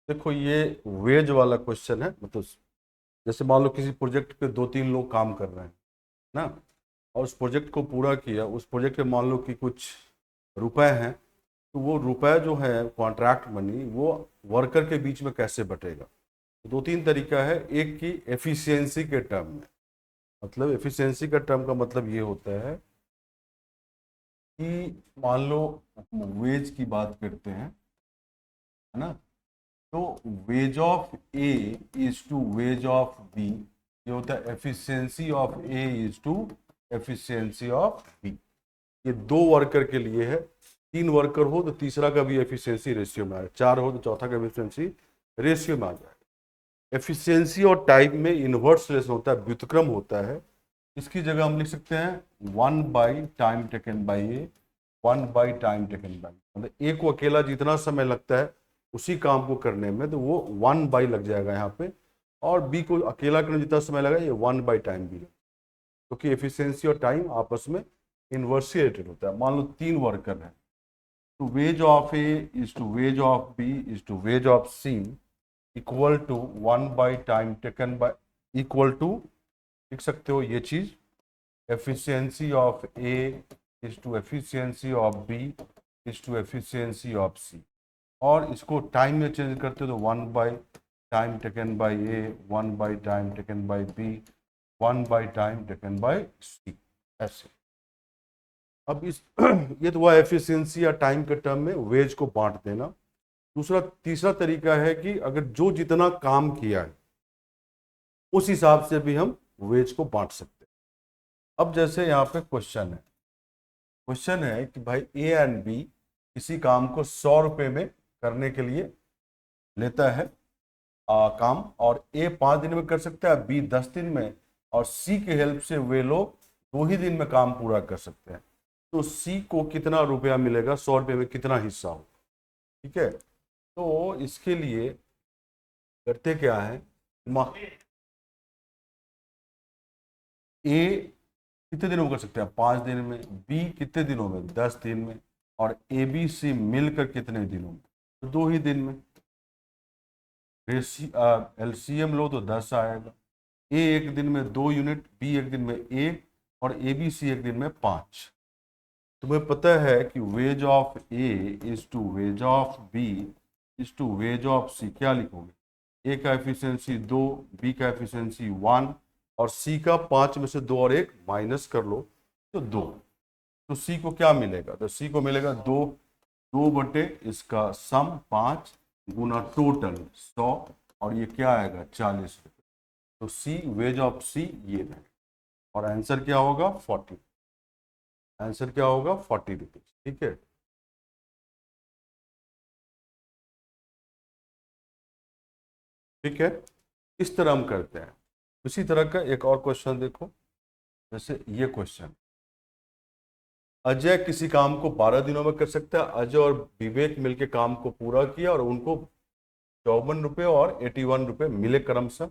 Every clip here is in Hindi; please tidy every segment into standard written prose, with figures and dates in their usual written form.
देखो ये वेज वाला क्वेश्चन है। मतलब जैसे मान लो किसी प्रोजेक्ट पे दो तीन लोग काम कर रहे हैं ना, और उस प्रोजेक्ट को पूरा किया, उस प्रोजेक्ट पे मान लो कि कुछ रुपए हैं, तो वो रुपए जो है कॉन्ट्रैक्ट मनी वो वर्कर के बीच में कैसे बटेगा। दो तीन तरीका है। एक की एफिशिएंसी के टर्म में, मतलब एफिशिएंसी का टर्म का मतलब ये होता है कि मान लो वेज की बात करते हैं, है ना। तो wage of A is to wage of b, ये होता है efficiency of A is to efficiency of b. ये दो वर्कर के लिए है। तीन वर्कर हो तो तीसरा का भी एफिशिएंसी रेशियो में आएगा, चार हो तो चौथा का एफिशिएंसी रेशियो में आ जाएगा। एफिशिएंसी और टाइम में इनवर्स रिलेशन होता है, व्युत्क्रम होता है। इसकी जगह हम लिख सकते हैं one by time taken by A, one by time taken by, मतलब ए को अकेला जितना समय लगता है उसी काम को करने में, तो वो 1/, लग जाएगा यहाँ पे। और बी को अकेला करने में जितना समय लगा ये 1/टाइम भी लगेगा, क्योंकि एफिशिएंसी और टाइम आपस में इन्वर्सली रिलेटेड होता है। मान लो तीन वर्कर हैं, तो wage of A is to wage of B is to wage of C equal to one by time taken by, equal to, लिख सकते हो ये चीज, efficiency of A is to efficiency of B is to efficiency of C. और इसको टाइम में चेंज करते हो तो one by time taken by A, one by time taken by B, one by time taken by C, ऐसे। अब इस ये तो हुआ एफिशिएंसी या टाइम के टर्म में वेज को बांट देना। दूसरा तीसरा तरीका है कि अगर जो जितना काम किया है उस हिसाब से भी हम वेज को बांट सकते हैं। अब जैसे यहाँ पे क्वेश्चन है कि भाई ए एंड बी किसी काम को 100 रुपए में करने के लिए लेता है काम, और ए 5 दिन में कर सकता है, बी 10 दिन में, और सी की हेल्प से वे लोग 2 ही दिन में काम पूरा कर सकते हैं। तो सी को कितना रुपया मिलेगा, 100 रुपये में कितना हिस्सा हो। ठीक है, तो इसके लिए करते क्या है, ए कितने दिनों में कर सकते हैं, 5 दिन में, बी कितने दिनों में, 10 दिन में, और ए बी सी मिलकर कितने दिनों में, तो 2 ही दिन में। एलसीएम लो तो 10 आएगा। ए एक दिन में 2 यूनिट, बी एक दिन में एक, और ए बी सी एक दिन में 5। तुम्हें पता है कि wage of A is to wage of B is to wage of C, क्या लिखोगे, ए का एफिशिएंसी 2, बी का एफिशिएंसी 1, और सी का 5 में से 2 और 1 माइनस कर लो तो 2। तो सी को क्या मिलेगा, तो सी को मिलेगा 2, 2 बटे इसका सम 5 गुना टोटल 100, और ये क्या आएगा 40 रुपये। तो सी, वेज ऑफ सी ये है, और आंसर क्या होगा 40। आंसर क्या होगा 40 रुपीज। ठीक है, ठीक है, इस तरह हम करते हैं। इसी तरह का एक और क्वेश्चन देखो। जैसे ये क्वेश्चन, अजय किसी काम को 12 दिनों में कर सकता है। अजय और विवेक मिलकर काम को पूरा किया और उनको 54 रुपये और 81 रुपये मिले क्रमशः।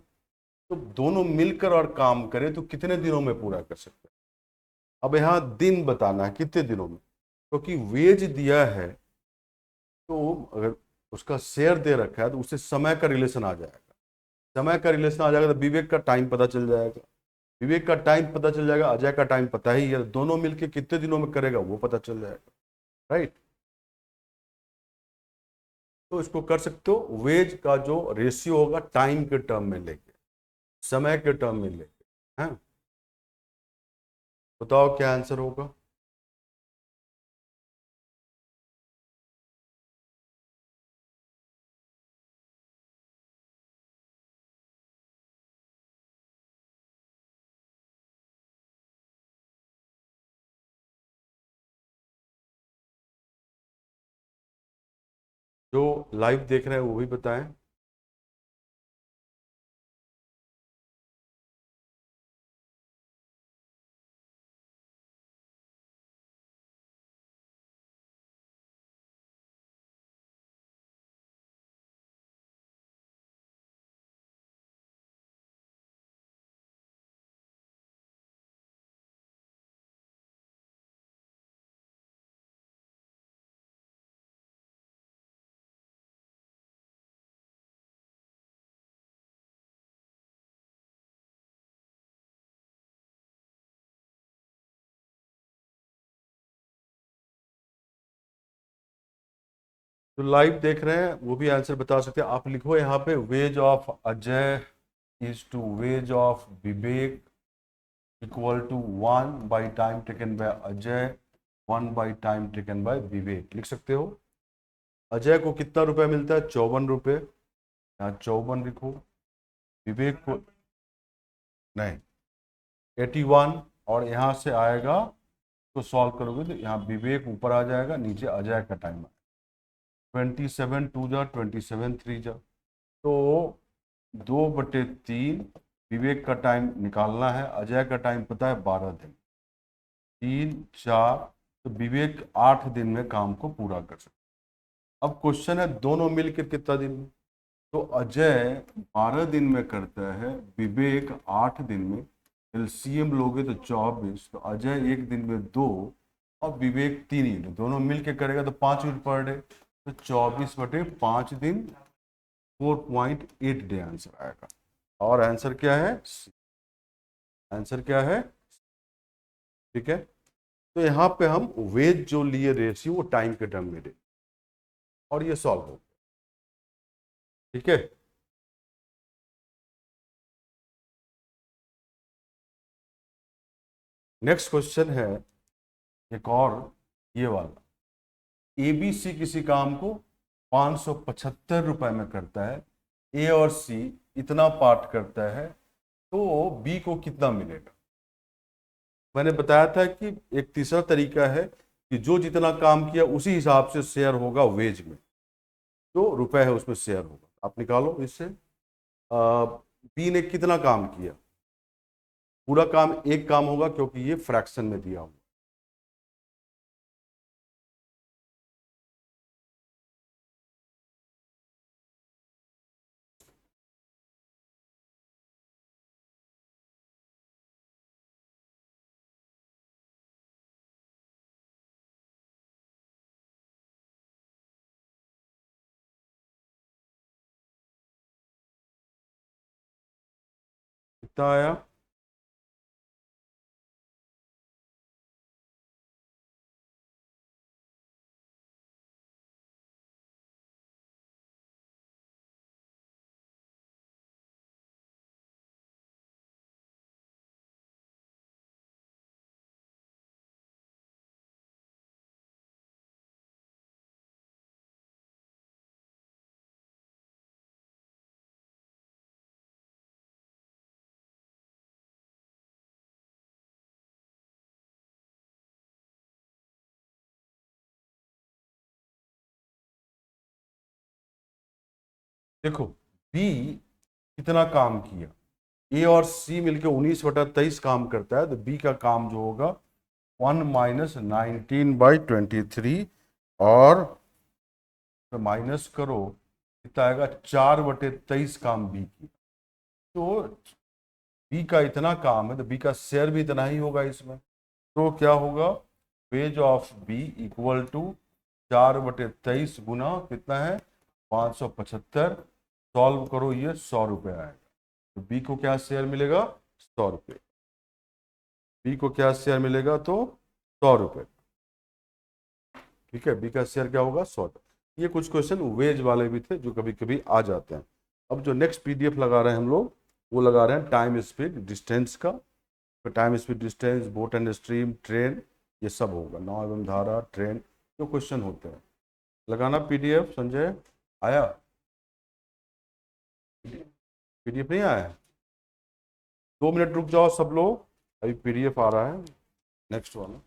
तो दोनों मिलकर और काम करें तो कितने दिनों में पूरा कर सकते हैं। अब यहाँ दिन बताना है कितने दिनों में, क्योंकि वेज दिया है तो अगर उसका शेयर दे रखा है तो उससे समय का रिलेशन आ जाएगा। समय का रिलेशन आ जाएगा तो विवेक का टाइम पता चल जाएगा। विवेक का टाइम पता चल जाएगा, अजय का टाइम पता ही है, दोनों मिलके कितने दिनों में करेगा वो पता चल जाएगा। राइट, तो इसको कर सकते हो वेज का जो रेशियो होगा टाइम के टर्म में लेके, समय के टर्म में लेके। हैं, बताओ क्या आंसर होगा। जो लाइव देख रहे हैं वो भी बताएं। जो लाइव देख रहे हैं वो भी आंसर बता सकते हैं। आप लिखो यहाँ पे wage of Ajay is to wage of Vivek equal to 1 by time taken by Ajay 1 by time taken by Vivek, लिख सकते हो। अजय को कितना रुपए मिलता है? 54 रुपए, यहाँ 54 लिखो। विवेक को नहीं 81, और यहाँ से आएगा तो सॉल्व करोगे तो यहाँ विवेक ऊपर आ जाएगा, नीचे अजय का टाइम आएगा। 27 2 जा 27 3 जा, तो 2/3 विवेक का टाइम निकालना है। अजय का टाइम पता है 12 दिन, 3 4, तो विवेक 8 दिन में काम को पूरा कर सकता। अब क्वेश्चन है दोनों मिलकर कितना दिन में? तो अजय 12 दिन में करता है, विवेक 8 दिन में। एलसीएम लोगे तो 24, तो अजय एक दिन में 2 और विवेक 3 ही, दोनों मिलके करेगा तो 5 दिन पर डे, तो 24/5 दिन 4.8 डे आंसर आएगा। और आंसर क्या है? आंसर क्या है? ठीक है, तो यहाँ पे हम वेज जो लिए रेशियो वो टाइम के टर्म में दे, और ये सॉल्व हो गया। ठीक है, नेक्स्ट क्वेश्चन है एक और, ये वाला। एबीसी किसी काम को 575 रुपए में करता है, ए और सी इतना पार्ट करता है, तो बी को कितना मिलेगा? मैंने बताया था कि एक तीसरा तरीका है कि जो जितना काम किया उसी हिसाब से शेयर होगा वेज में, जो रुपए है उसमें शेयर होगा। आप निकालो इससे, बी ने कितना काम किया? पूरा काम एक काम होगा क्योंकि ये फ्रैक्शन में दिया हुआ। कितना आया? देखो बी कितना काम किया, ए और सी मिलकर 19/23 काम करता है, तो बी का काम जो होगा 1 - 19/23, और माइनस करो कितना आएगा? 4/23 काम बी की। तो बी का इतना काम है तो बी का शेयर भी इतना ही होगा इसमें, तो क्या होगा? Wage of b equal to 4/23 गुना कितना है? 575। सॉल्व करो, ये 100 रुपये आएगा। तो बी को क्या शेयर मिलेगा? 100 रुपये। बी को क्या शेयर मिलेगा? तो 100 रुपये। ठीक है, बी का शेयर क्या होगा? 100। ये कुछ क्वेश्चन वेज वाले भी थे जो कभी कभी आ जाते हैं। अब जो नेक्स्ट पीडीएफ लगा रहे हैं हम लोग, वो लगा रहे हैं टाइम स्पीड डिस्टेंस का। तो time speed distance, boat and stream, train, ये सब होगा। नाव एवं धारा, ट्रेन, जो क्वेश्चन होते हैं। लगाना पीडीएफ। संजय आया? पीडीएफ नहीं आया? 2 मिनट रुक जाओ सब लोग, अभी पीडीएफ आ रहा है नेक्स्ट वाला।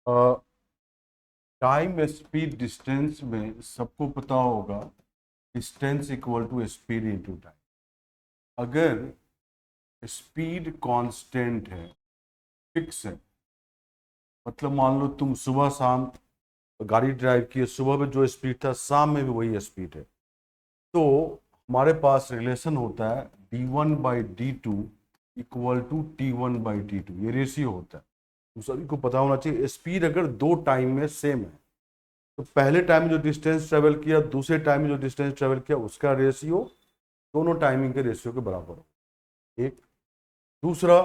टाइम स्पीड डिस्टेंस में सबको पता होगा distance equal to speed into time. अगर स्पीड कांस्टेंट है, फिक्स है, मतलब मान लो तुम सुबह शाम गाड़ी ड्राइव किए, सुबह में जो स्पीड था शाम में भी वही स्पीड है, तो हमारे पास रिलेशन होता है d1/d2 इक्वल टू t1/t2। ये रेशियो होता है, तो सभी को पता होना चाहिए। स्पीड अगर दो टाइम में सेम है तो पहले टाइम में जो डिस्टेंस ट्रेवल किया, दूसरे टाइम में जो डिस्टेंस ट्रेवल किया, उसका रेशियो दोनों टाइमिंग के रेशियो के बराबर हो। एक। दूसरा,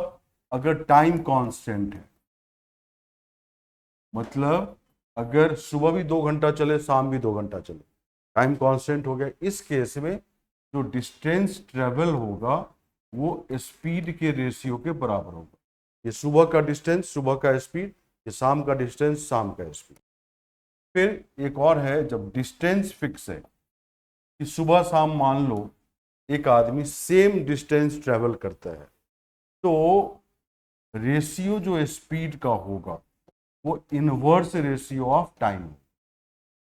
अगर टाइम कांस्टेंट है, मतलब अगर सुबह भी 2 घंटा चले, शाम भी 2 घंटा चले, टाइम कांस्टेंट हो गया। इस केस में जो डिस्टेंस ट्रेवल होगा वो स्पीड के रेशियो के बराबर होगा। ये सुबह का डिस्टेंस, सुबह का स्पीड, ये शाम का डिस्टेंस, शाम का स्पीड। फिर एक और है, जब डिस्टेंस फिक्स है कि सुबह शाम मान लो एक आदमी सेम डिस्टेंस ट्रेवल करता है, तो रेशियो जो स्पीड का होगा वो इनवर्स रेशियो ऑफ टाइम।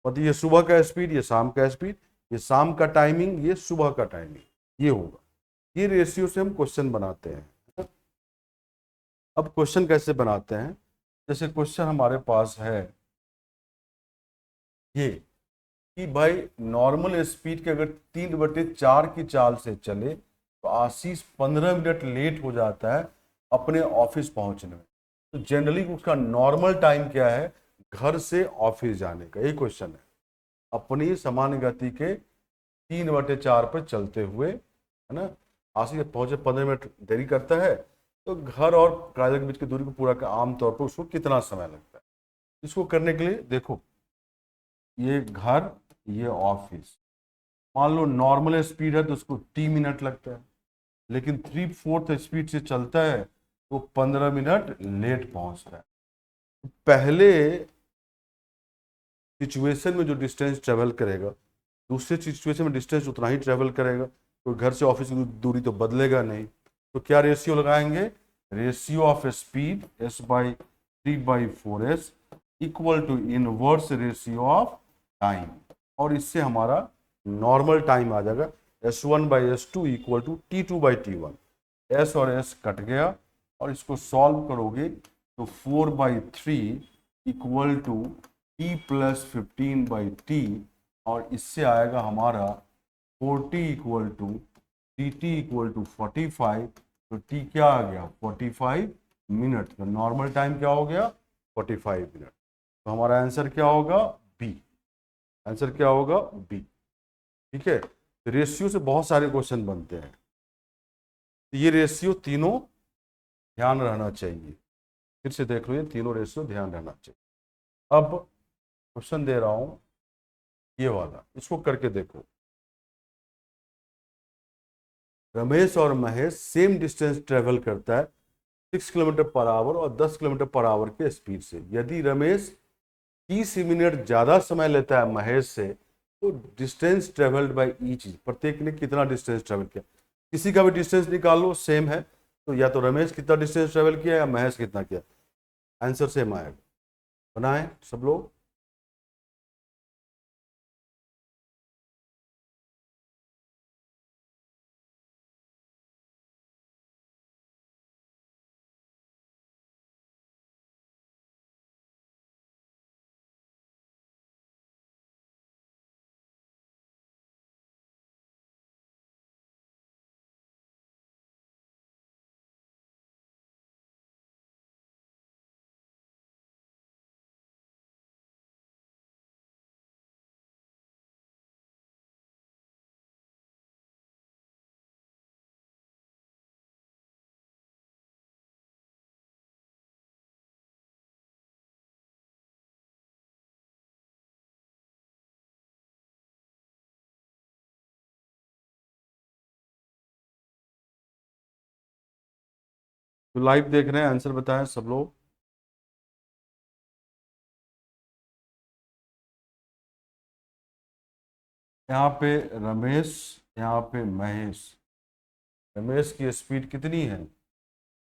मतलब ये सुबह का स्पीड, ये शाम का स्पीड, ये शाम का टाइमिंग, ये सुबह का टाइमिंग, ये होगा। ये रेशियो से हम क्वेश्चन बनाते हैं। अब क्वेश्चन कैसे बनाते हैं? जैसे क्वेश्चन हमारे पास है ये कि भाई नॉर्मल स्पीड के अगर 3/4 की चाल से चले तो आशीष 15 मिनट लेट हो जाता है अपने ऑफिस पहुंचने में। तो जनरली उसका नॉर्मल टाइम क्या है घर से ऑफिस जाने का? ये क्वेश्चन है। अपनी सामान्य गति के 3/4 पर चलते हुए, है ना, आशीष पहुंचे 15 मिनट देरी करता है, तो घर और कार्यालय के बीच की दूरी को पूरा कर आमतौर पर उसको कितना समय लगता है? इसको करने के लिए देखो, ये घर, ये ऑफिस, मान लो नॉर्मल स्पीड है तो उसको t मिनट लगता है, लेकिन 3/4 स्पीड से चलता है तो 15 मिनट लेट पहुंचता है। पहले सिचुएशन में जो डिस्टेंस ट्रेवल करेगा, दूसरे सिचुएशन में डिस्टेंस उतना ही ट्रेवल करेगा, तो घर से ऑफिस की दूरी तो बदलेगा नहीं। तो क्या रेशियो लगाएंगे? Ratio of speed s/3/4s equal to inverse ratio of time, और इससे हमारा नॉर्मल टाइम आ जाएगा s1/s2 equal to t2/t1। s और s कट गया, और इसको सॉल्व करोगे तो 4/3 इक्वल टू t+15/t, और इससे आएगा हमारा 40 equal to dt equal to 45। तो t क्या आ गया? 45 मिनट। तो नॉर्मल टाइम क्या हो गया? 45 मिनट। तो हमारा आंसर क्या होगा? बी। आंसर क्या होगा? बी। ठीक है। तो रेशियो से बहुत सारे क्वेश्चन बनते हैं, तो ये रेशियो तीनों ध्यान रहना चाहिए। फिर से देख लो, ये तीनों रेशियो ध्यान रहना चाहिए। अब क्वेश्चन दे रहा हूं ये वाला, इसको करके देखो। रमेश और महेश सेम डिस्टेंस ट्रेवल करता है 6 किलोमीटर पर आवर और 10 किलोमीटर पर आवर के स्पीड से। यदि रमेश 30 मिनट ज्यादा समय लेता है महेश से, तो डिस्टेंस ट्रेवल्ड बाय ईच, प्रत्येक ने कितना डिस्टेंस ट्रेवल किया? किसी का भी डिस्टेंस निकाल लो, सेम है, तो या तो रमेश कितना डिस्टेंस ट्रेवल किया या महेश कितना किया, आंसर सेम आएगा। बनाए सब लोग। तो लाइव देख रहे हैं, आंसर बताएं सब लोग। यहाँ पे रमेश, यहाँ पे महेश। रमेश की स्पीड कितनी है?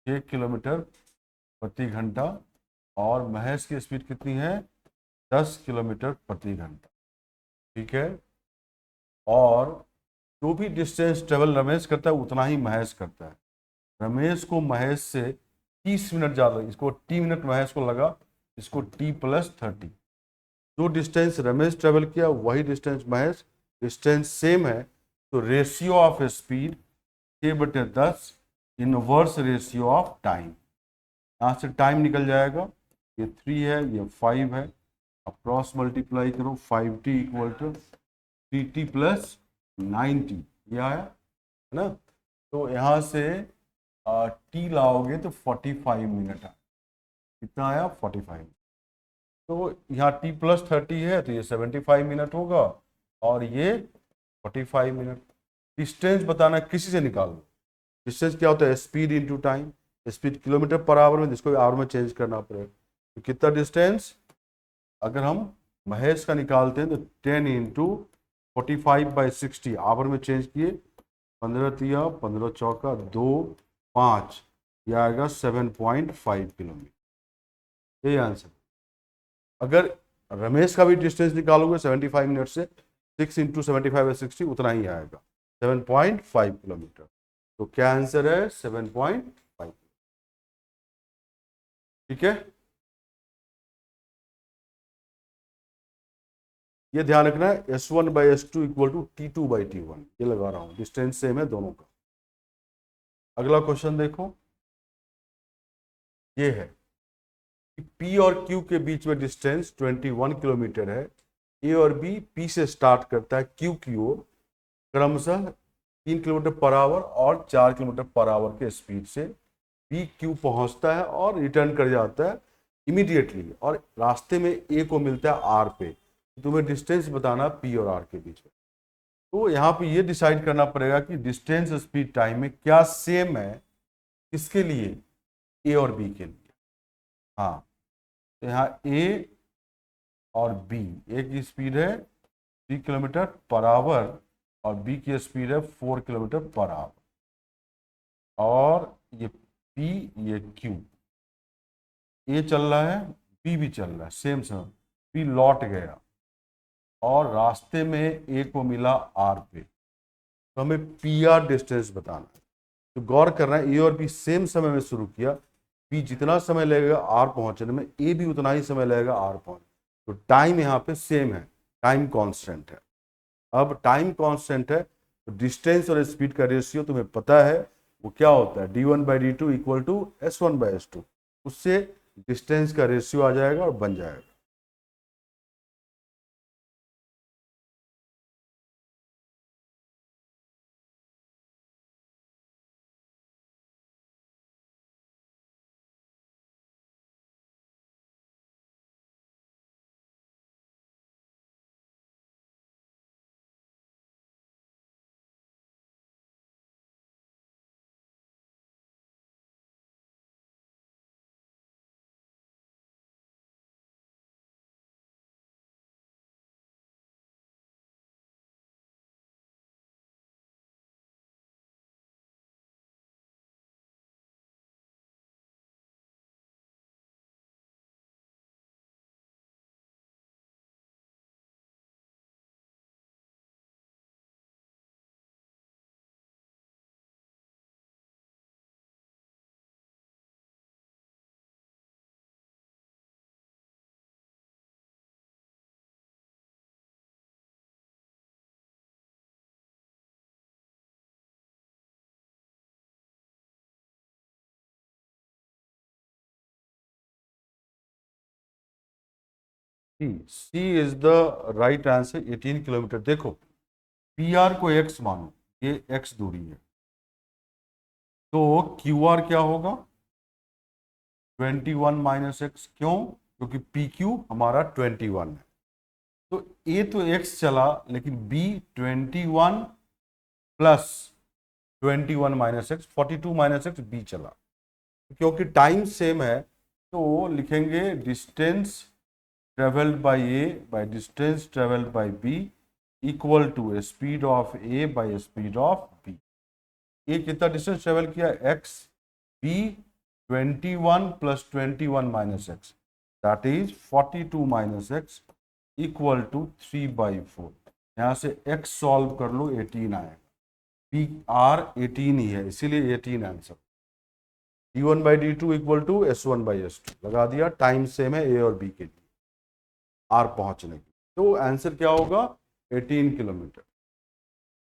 1 किलोमीटर प्रति घंटा, और महेश की स्पीड कितनी है 10 किलोमीटर प्रति घंटा। ठीक है, और जो भी डिस्टेंस ट्रेवल रमेश करता है उतना ही महेश करता है। रमेश को महेश से 30 मिनट ज़्यादा, इसको टी मिनट महेश को लगा, इसको t+30। जो डिस्टेंस रमेश ट्रेवल किया वही डिस्टेंस महेश, डिस्टेंस सेम है तो ratio of speed k/10 inverse ratio of time. यहाँ से टाइम निकल जाएगा, ये 3 है ये 5 है, अब क्रॉस मल्टीप्लाई करो 5t = 3t + 9t, ये आया है ना। तो यहाँ से टी लाओगे तो 45 मिनट आया। कितना आया 45। तो यहाँ t+30 है तो ये 75 मिनट होगा और ये 45 मिनट। डिस्टेंस बताना किसी से निकाल लो। डिस्टेंस क्या होता है speed into time, speed kilometre per our में, जिसको आवर में चेंज करना पड़ेगा। तो कितना डिस्टेंस, अगर हम महेश का निकालते हैं तो 10 × 45/60 आवर में चेंज किए, 15 तिया 15 चौका 2 5, यह आएगा 7.5 किलोमीटर। यही आंसर। अगर रमेश का भी डिस्टेंस निकालोगे 75 मिनट से, 6 × 75/60 उतना ही आएगा 7.5 किलोमीटर। तो क्या आंसर है 7.5। ठीक है, ये ध्यान रखना है S1/S2 = T2/T1, ये लगा रहा हूं, डिस्टेंस सेम है दोनों का। अगला क्वेश्चन देखो, ये है कि P और Q के बीच में डिस्टेंस 21 किलोमीटर है। A और B P से स्टार्ट करता है Q की ओर क्रमशः 3 किलोमीटर पर आवर और 4 किलोमीटर पर आवर के स्पीड से B Q पहुंचता है और रिटर्न कर जाता है इमीडिएटली, और रास्ते में A को मिलता है R पे। तुम्हें डिस्टेंस बताना P और R के बीच में। तो यहाँ पे ये डिसाइड करना पड़ेगा कि डिस्टेंस स्पीड टाइम में क्या सेम है, किसके लिए, A और B के लिए। हाँ, तो यहाँ A और B, A की स्पीड है 3 किलोमीटर पर आवर और B की स्पीड है 4 किलोमीटर पर आवर, और ये P ये Q, A चल रहा है B भी चल रहा है सेम समय, P लौट गया और रास्ते में A को मिला R पे, तो हमें PR डिस्टेंस बताना है। तो गौर करना है A और B सेम समय में शुरू किया, B जितना समय लगेगा R पहुंचने में, A भी उतना ही समय लगेगा R पहुंचने। तो टाइम यहाँ पे सेम है, टाइम कांस्टेंट है। अब टाइम कांस्टेंट है तो डिस्टेंस और स्पीड का रेशियो तुम्हें पता है वो क्या होता है, d1/d2 = S1/S2। उससे डिस्टेंस का रेशियो आ जाएगा और बन जाएगा। C is the right answer, 18 kilometre. देखो PR को x मानो, ये x दूरी है, तो QR क्या होगा 21 - x। क्यों? क्योंकि PQ हमारा 21 है। तो A तो x चला, लेकिन B 21 + 21 - x, 42 - x B चला। क्योंकि टाइम सेम है तो लिखेंगे distance travelled by A by distance travelled by B = speed of A by speed of B। A कितना डिस्टेंस ट्रेवल किया x, B 21 + 21 - x, that is 42 minus x equal to 3/4। यहाँ से x सॉल्व कर लो, 18 आएगा। पी आर 18 ही है, इसीलिए 18 answer. d1/d2 equal to s1/s2 लगा दिया। टाइम सेम है ए और बी के लिए आर पहुंचने की। तो आंसर क्या होगा? 18 किलोमीटर।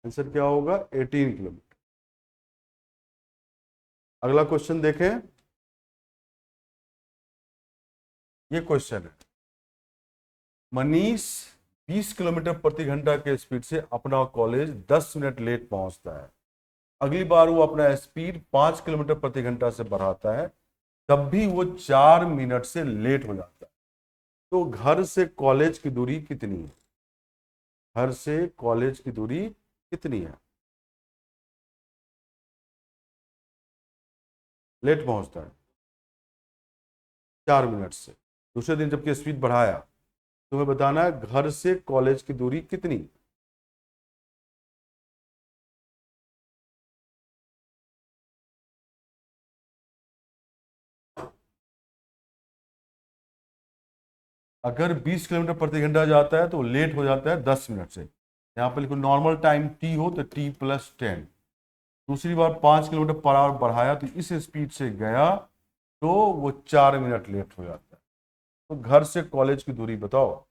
आंसर क्या होगा? 18 किलोमीटर। अगला क्वेश्चन देखें। ये क्वेश्चन है, मनीष 20 किलोमीटर प्रति घंटा के स्पीड से अपना कॉलेज 10 मिनट लेट पहुंचता है। अगली बार वो अपना स्पीड 5 किलोमीटर प्रति घंटा से बढ़ाता है, तब भी वो 4 मिनट से लेट हो जाता है। तो घर से कॉलेज की दूरी कितनी है? घर से कॉलेज की दूरी कितनी है? लेट पहुंचता है 4 मिनट से। दूसरे दिन जबकि स्पीड बढ़ाया, तुम्हें बताना है घर से कॉलेज की दूरी कितनी। अगर 20 किलोमीटर प्रति घंटा जाता है तो लेट हो जाता है 10 मिनट से। यहाँ पर लिखो नॉर्मल टाइम टी हो तो t+10। दूसरी बार 5 किलोमीटर पर आवर बढ़ाया तो इस स्पीड से गया तो वो 4 मिनट लेट हो जाता है। तो घर से कॉलेज की दूरी बताओ।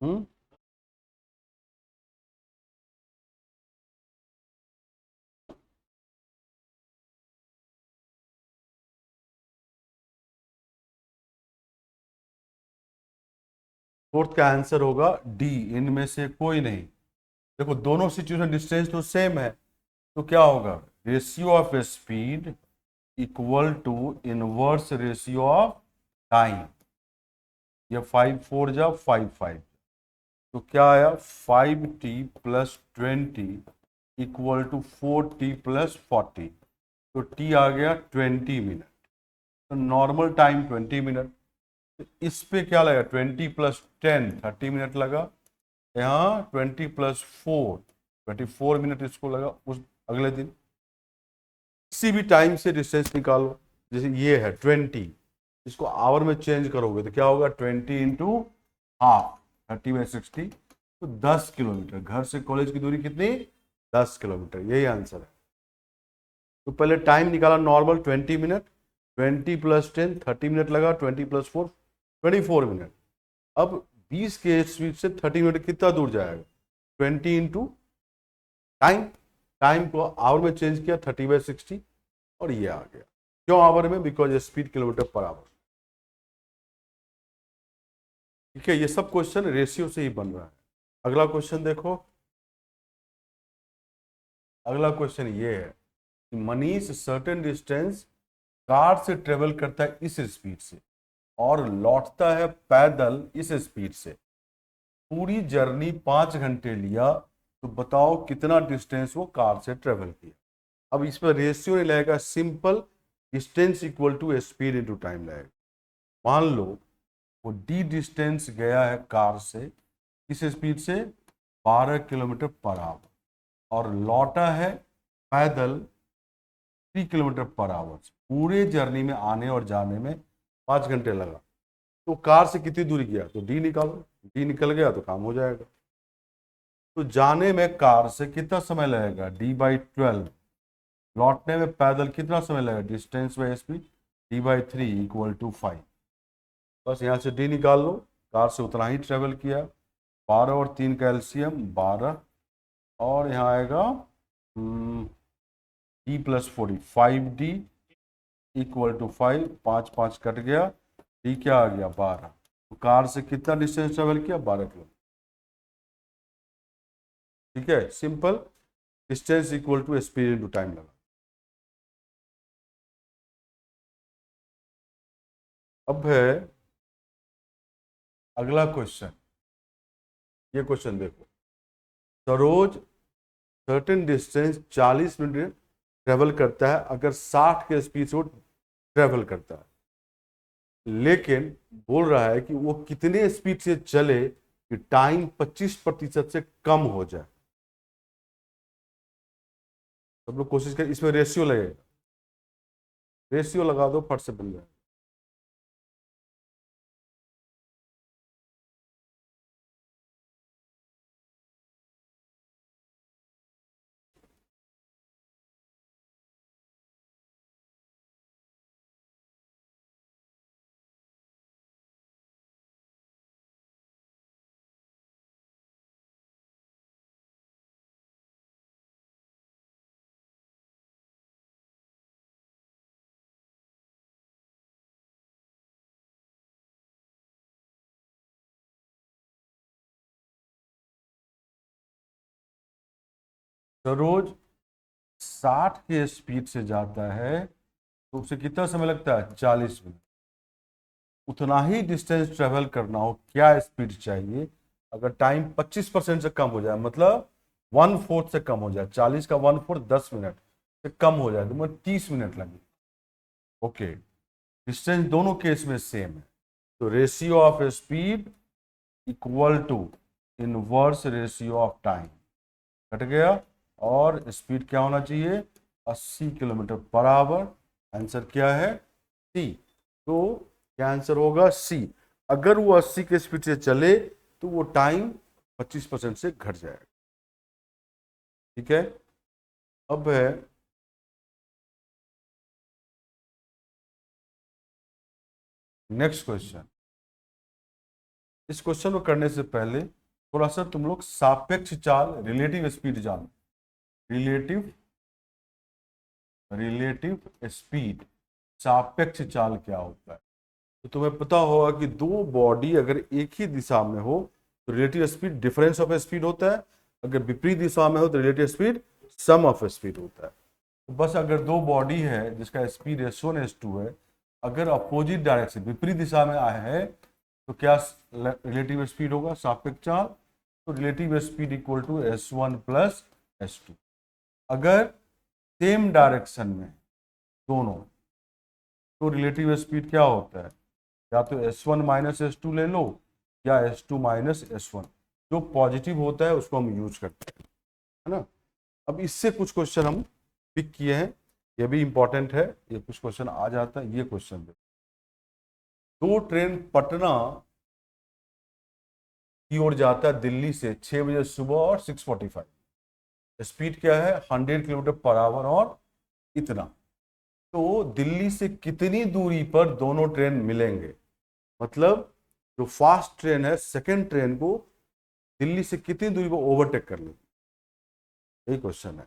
हम्म फोर्थ का आंसर होगा डी, इनमें से कोई नहीं। देखो दोनों सिचुएशन डिस्टेंस तो सेम है, तो क्या होगा? Ratio of speed equal to inverse ratio of time. ये 5 4 जा 5 5, तो क्या आया? 5t+20 equal to 4t+40। तो t आ गया 20 मिनट। तो नॉर्मल टाइम 20 मिनट। तो इस पे क्या लगा? 20+10 30 मिनट लगा। यहाँ 20+4 24 मिनट इसको लगा उस अगले दिन। किसी भी टाइम से डिस्टेंस निकालो। जैसे ये है 20, इसको आवर में चेंज करोगे तो क्या होगा? 20 × ½ 30/60। तो 10 किलोमीटर। घर से कॉलेज की दूरी कितनी? 10 किलोमीटर। यही आंसर है। तो पहले टाइम निकाला नॉर्मल 20 मिनट, 20+10 30 मिनट लगा, 20+4 24 मिनट। अब 20 के स्पीड से 30 मिनट कितना दूर जाएगा? 20 इंटू टाइम। टाइम को आवर में चेंज किया 30/60 और ये आ गया। क्यों आवर में? Because speed kilometre per our. ठीक है, ये सब क्वेश्चन रेशियो से ही बन रहा है। अगला क्वेश्चन देखो। अगला क्वेश्चन ये है कि मनीष सर्टेन डिस्टेंस कार से ट्रेवल करता है इस स्पीड से और लौटता है पैदल इस स्पीड से। पूरी जर्नी 5 घंटे लिया, तो बताओ कितना डिस्टेंस वो कार से ट्रेवल किया। अब इस पर रेशियो नहीं लगेगा, simple distance equal to speed into time लगेगा। मान लो वो डी डिस्टेंस गया है कार से किस स्पीड से? 12 किलोमीटर पर आवर, और लौटा है पैदल 3 किलोमीटर पर आवर। पूरे जर्नी में आने और जाने में 5 घंटे लगा। तो कार से कितनी दूरी गया? तो डी निकालो। डी निकल गया तो काम हो जाएगा। तो जाने में कार से कितना समय लगेगा? d/12। लौटने में पैदल कितना समय लगेगा? Distance by speed d/3 equal to 5। बस यहाँ से डी निकाल लो। कार से उतना ही ट्रेवल किया। 12 और 3 का एलसीएम 12, और यहाँ आएगा d+40 5d equal to 5। 5 5 cut गया, डी क्या आ गया? 12। तो कार से कितना डिस्टेंस ट्रेवल किया? 12 किलोमीटर। ठीक है, simple. Distance equal to speed into time लगा। अब है अगला क्वेश्चन। ये क्वेश्चन देखो, Saroj certain distance 40 minute travel करता है अगर 60 के स्पीड से वो ट्रेवल करता है, लेकिन बोल रहा है कि वो कितने स्पीड से चले कि टाइम 25% से कम हो जाए। सब लोग कोशिश करें, इसमें रेशियो लगेगा, रेशियो लगा दो, फट से बन जाए। सरोज 60 के स्पीड से जाता है तो उसे कितना समय लगता है? 40 मिनट। उतना ही डिस्टेंस ट्रेवल करना हो, क्या स्पीड चाहिए? अगर टाइम 25% से कम हो जाए, मतलब 1/4 से कम हो जाए, 40 का 1/4 10 मिनट से कम हो जाए, तो मतलब 30 मिनट लगे। ओके, डिस्टेंस दोनों केस में सेम है, तो ratio of speed equal to inverse ratio of time. घट गया, और स्पीड क्या होना चाहिए? 80 किलोमीटर पर आवर। आंसर क्या है? सी। तो क्या आंसर होगा? सी। अगर वो 80 के स्पीड से चले तो वो टाइम 25% से घट जाएगा। ठीक है, अब है नेक्स्ट क्वेश्चन। इस क्वेश्चन को करने से पहले थोड़ा सा तुम लोग सापेक्ष चाल, रिलेटिव स्पीड जानो। रिलेटिव रिलेटिव स्पीड, सापेक्ष चाल क्या होता है? तो तुम्हें पता होगा कि दो बॉडी अगर एक ही दिशा में हो तो relative speed difference of speed होता है, अगर विपरीत दिशा में हो तो relative speed sum of speed होता है। तो बस अगर दो बॉडी है जिसका स्पीड s1 s2 है, अगर अपोजिट डायरेक्शन, विपरीत दिशा में आया है, तो क्या रिलेटिव स्पीड होगा? सापेक्ष चाल। तो relative speed equal to s1 plus s2। अगर सेम डायरेक्शन में दोनों, तो रिलेटिव स्पीड क्या होता है? या तो s1 माइनस s2 ले लो, या s2 माइनस s1। जो पॉजिटिव होता है उसको हम यूज करते हैं, है ना। अब इससे कुछ क्वेश्चन हम पिक किए हैं, ये भी इंपॉर्टेंट है, ये कुछ क्वेश्चन आ जाता है। ये क्वेश्चन दो ट्रेन पटना की ओर जाता है दिल्ली से 6 बजे सुबह और 6:45। स्पीड क्या है? 100 किलोमीटर पर आवर और इतना। तो दिल्ली से कितनी दूरी पर दोनों ट्रेन मिलेंगे? मतलब जो फास्ट ट्रेन है सेकेंड ट्रेन को दिल्ली से कितनी दूरी पर ओवरटेक कर लेगी, यही क्वेश्चन है।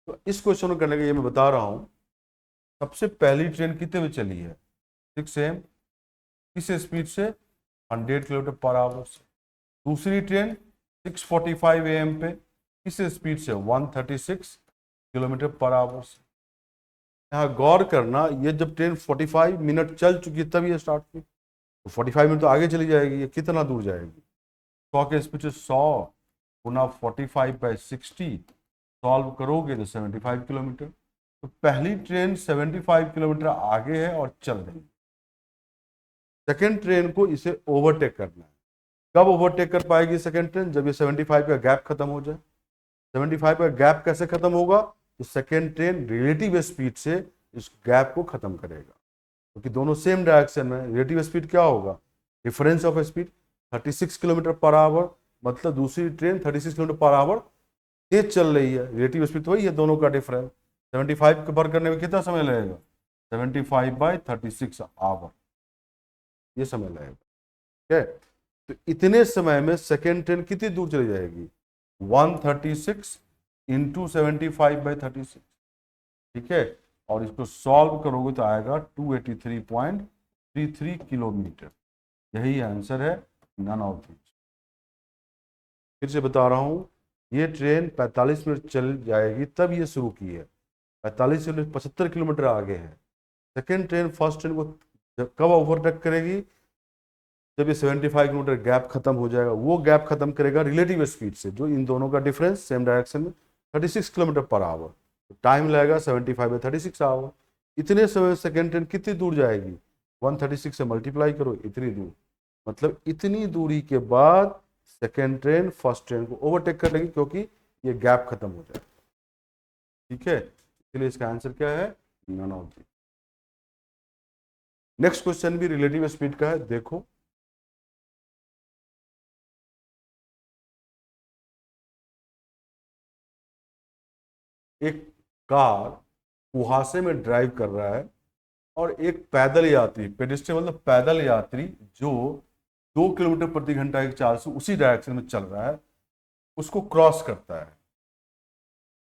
तो इस क्वेश्चन को करने के लिए मैं बता रहा हूं, सबसे पहली ट्रेन कितने बजे चली है? 6 AM। किस स्पीड से? 100 किलोमीटर पर आवर से। दूसरी ट्रेन 6:45 AM पे, किस स्पीड से? 136 किलोमीटर पर आवर से। यहाँ गौर करना, ये जब ट्रेन 45 मिनट चल चुकी तब ये स्टार्ट की, तो 45 मिनट तो आगे चली जाएगी, ये कितना दूर जाएगी? 100 के स्पीड से 100 गुना 45/60 सॉल्व करोगे तो 75 किलोमीटर। तो पहली ट्रेन 75 किलोमीटर आगे है और चल रही है। सेकेंड ट्रेन को इसे ओवरटेक करना है। कब ओवरटेक कर पाएगी सेकेंड ट्रेन? जब ये 75 का गैप खत्म हो जाए। 75 का गैप कैसे खत्म होगा? तो सेकेंड ट्रेन रिलेटिव स्पीड से इस गैप को खत्म करेगा, क्योंकि दोनों सेम डायरेक्शन में। रिलेटिव स्पीड क्या होगा? Difference of speed 36 kilometre per our, मतलब दूसरी ट्रेन 36 किलोमीटर पर आवर तेज चल रही है, रिलेटिव स्पीड तो वही है दोनों का डिफरेंस। 75 कवर करने में कितना समय लगेगा? 75/36 आवर, ये समय लगेगा। ठीक है, तो इतने समय में सेकेंड ट्रेन कितनी दूर चली जाएगी? 136 इंटू 75/36। ठीक है, और इसको सॉल्व करोगे तो आएगा 283.33 किलोमीटर। यही आंसर है, नन ऑफ दिस। फिर से बता रहा हूं, ये ट्रेन 45 मिनट चल जाएगी तब ये शुरू की है, 45 मिनट 75 किलोमीटर आगे है। सेकेंड ट्रेन फर्स्ट ट्रेन को जब कब ओवरटेक करेगी, जब ये 75 किलोमीटर गैप खत्म हो जाएगा। वो गैप खत्म करेगा रिलेटिव स्पीड से, जो इन दोनों का डिफरेंस सेम डायरेक्शन में 36 किलोमीटर पर आवर। टाइम लगेगा 75 बाई 36 आवर। इतने समय सेकेंड ट्रेन कितनी दूर जाएगी, 136 से मल्टीप्लाई करो, इतनी दूर। मतलब इतनी दूरी के बाद सेकेंड ट्रेन फर्स्ट ट्रेन को ओवरटेक कर लेगी, क्योंकि ये गैप खत्म हो जाएगा। ठीक है, इसलिए इसका आंसर क्या है, none of the. Next question भी रिलेटिव स्पीड का है, देखो। एक कार कुहासे में ड्राइव कर रहा है और एक पैदल यात्री, पेडिस्ट्रियन मतलब पैदल यात्री, जो 2 किलोमीटर प्रति घंटा की चाल से उसी डायरेक्शन में चल रहा है, उसको क्रॉस करता है।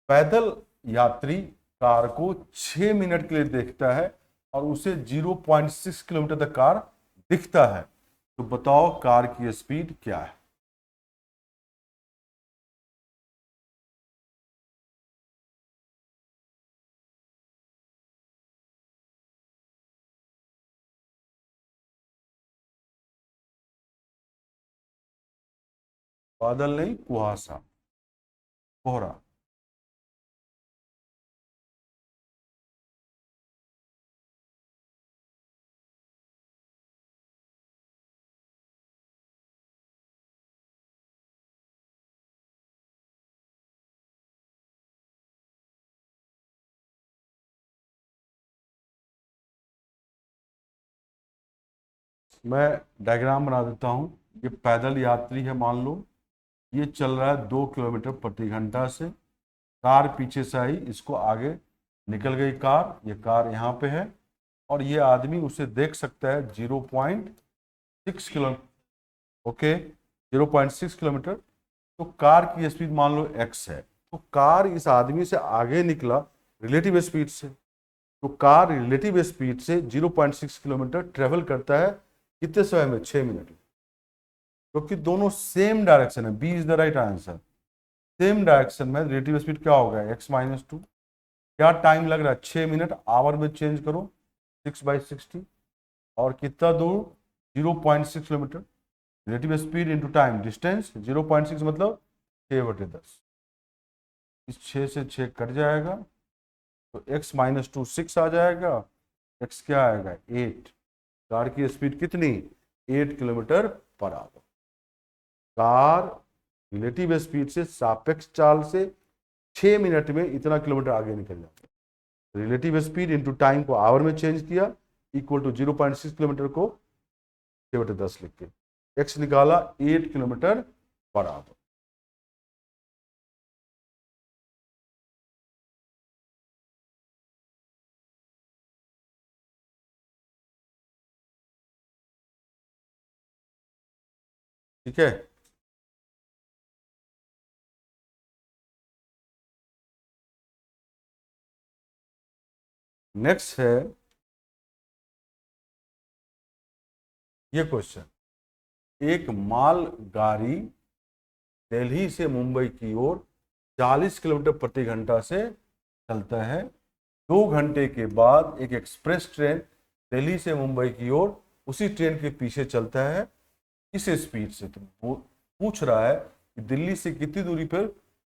पैदल यात्री कार को 6 मिनट के लिए देखता है और उसे 0.6 किलोमीटर तक कार दिखता है। तो बताओ कार की स्पीड क्या है। बादल नहीं, कुहासा, कोहरा। मैं डायग्राम बना देता हूं। ये पैदल यात्री है, मान लो ये चल रहा है 2 किलोमीटर प्रति घंटा से। कार पीछे से आई, इसको आगे निकल गई कार, ये कार यहाँ पे है और ये आदमी उसे देख सकता है 0.6 किलोमीटर। Okay, 0.6 kilometre. तो कार की स्पीड मान लो x है, तो कार इस आदमी से आगे निकला रिलेटिव स्पीड से। तो कार रिलेटिव स्पीड से 0.6 किलोमीटर ट्रेवल करता है कितने समय में, 6 मिनट में। क्योंकि दोनों सेम डायरेक्शन है, b is the right answer. Same direction में रिलेटिव स्पीड क्या होगा, x-2। क्या टाइम लग रहा है, 6 मिनट, आवर में चेंज करो 6/60। और कितना दूर, 0.6 kilometre. Relative speed into time distance, 0.6 मतलब 6/10। इस 6 से 6 कट जाएगा, तो x-2 6 आ जाएगा, x क्या आएगा, 8। कार की स्पीड कितनी, 8 kilometre per our. Car relative speed से सापेक्ष चाल से 6 मिनट में इतना किलोमीटर आगे निकल जाता है। रिलेटिव स्पीड इंटू टाइम को आवर में चेंज किया, इक्वल टू 0.6 किलोमीटर को 6/10 लिख के एक्स निकाला, 8 किलोमीटर पर आवर। ठीक है, नेक्स्ट है ये क्वेश्चन। एक माल गाड़ी दिल्ली से मुंबई की ओर 40 किलोमीटर प्रति घंटा से चलता है। 2 घंटे के बाद एक एक्सप्रेस ट्रेन दिल्ली से मुंबई की ओर उसी ट्रेन के पीछे चलता है इस स्पीड से। तो वो पूछ रहा है कि दिल्ली से कितनी दूरी पर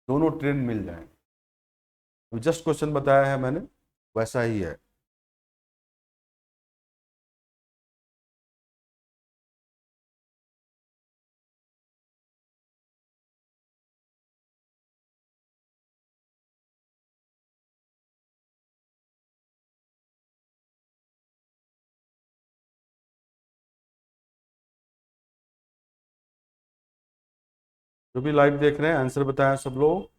दोनों ट्रेन मिल जाएंगे। तो जस्ट क्वेश्चन बताया है मैंने, वैसा ही है। जो भी लाइव देख रहे हैं आंसर बताएं सब लोग।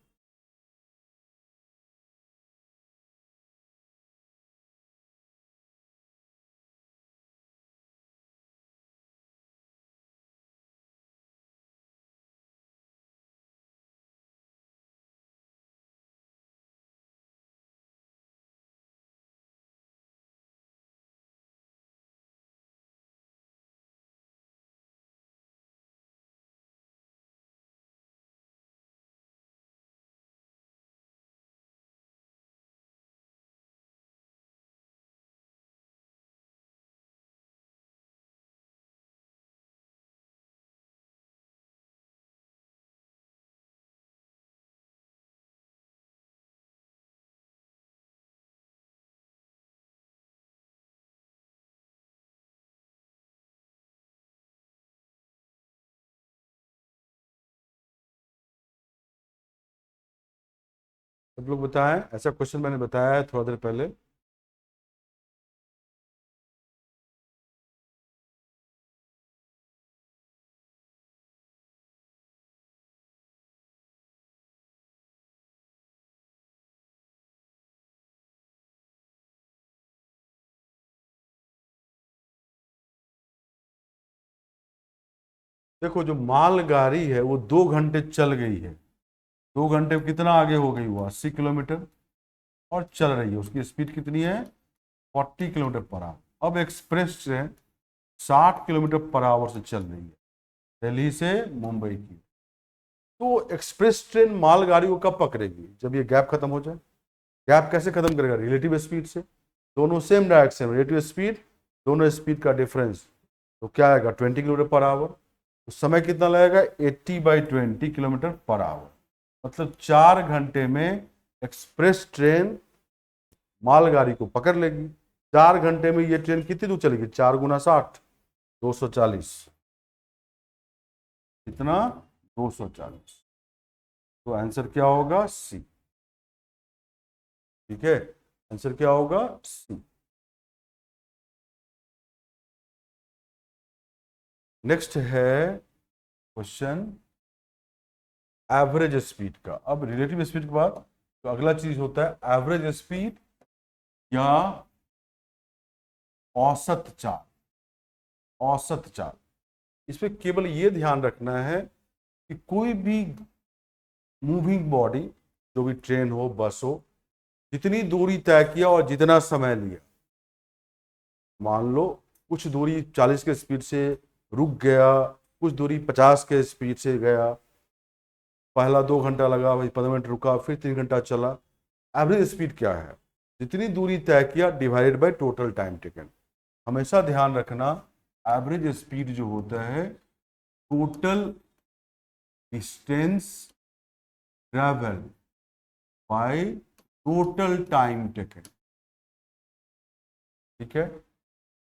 सब लोग बताएं, ऐसा क्वेश्चन मैंने बताया है थोड़ा देर पहले। देखो जो मालगाड़ी है वो 2 घंटे चल गई है, 2 घंटे में कितना आगे हो गई, वो 80 किलोमीटर, और चल रही है। उसकी स्पीड कितनी है, 40 किलोमीटर पर आवर। अब express train 60 kilometre per hour से चल रही है दिल्ली से मुंबई की। तो एक्सप्रेस ट्रेन मालगाड़ी को कब पकड़ेगी, जब ये गैप खत्म हो जाए। गैप कैसे खत्म करेगा, रिलेटिव स्पीड से। दोनों सेम डायरेक्शन, रिलेटिव स्पीड, दोनों स्पीड का डिफरेंस, तो क्या आएगा 20 किलोमीटर पर आवर। तो समय कितना लगेगा, 80/20 किलोमीटर पर आवर। मतलब 4 घंटे में एक्सप्रेस ट्रेन मालगाड़ी को पकड़ लेगी। 4 घंटे में ये ट्रेन कितनी दूर चलेगी, 4 × 60, 240। कितना, 240। तो आंसर क्या होगा, सी। ठीक है, आंसर क्या होगा, सी। नेक्स्ट है क्वेश्चन एवरेज स्पीड का। अब रिलेटिव स्पीड के बाद तो अगला चीज होता है एवरेज स्पीड या औसत चाल। औसत चाल, इसमें केवल ये ध्यान रखना है कि कोई भी मूविंग बॉडी, जो भी ट्रेन हो, बस हो, जितनी दूरी तय किया और जितना समय लिया, मान लो कुछ दूरी 40 के स्पीड से रुक गया, कुछ दूरी 50 के स्पीड से गया, पहला 2 घंटा लगा, भाई 15 मिनट रुका, फिर 3 घंटा चला। एवरेज स्पीड क्या है, जितनी दूरी तय किया divided by total time taken. हमेशा ध्यान रखना, एवरेज स्पीड जो होता है total distance travel by total time taken. ठीक है,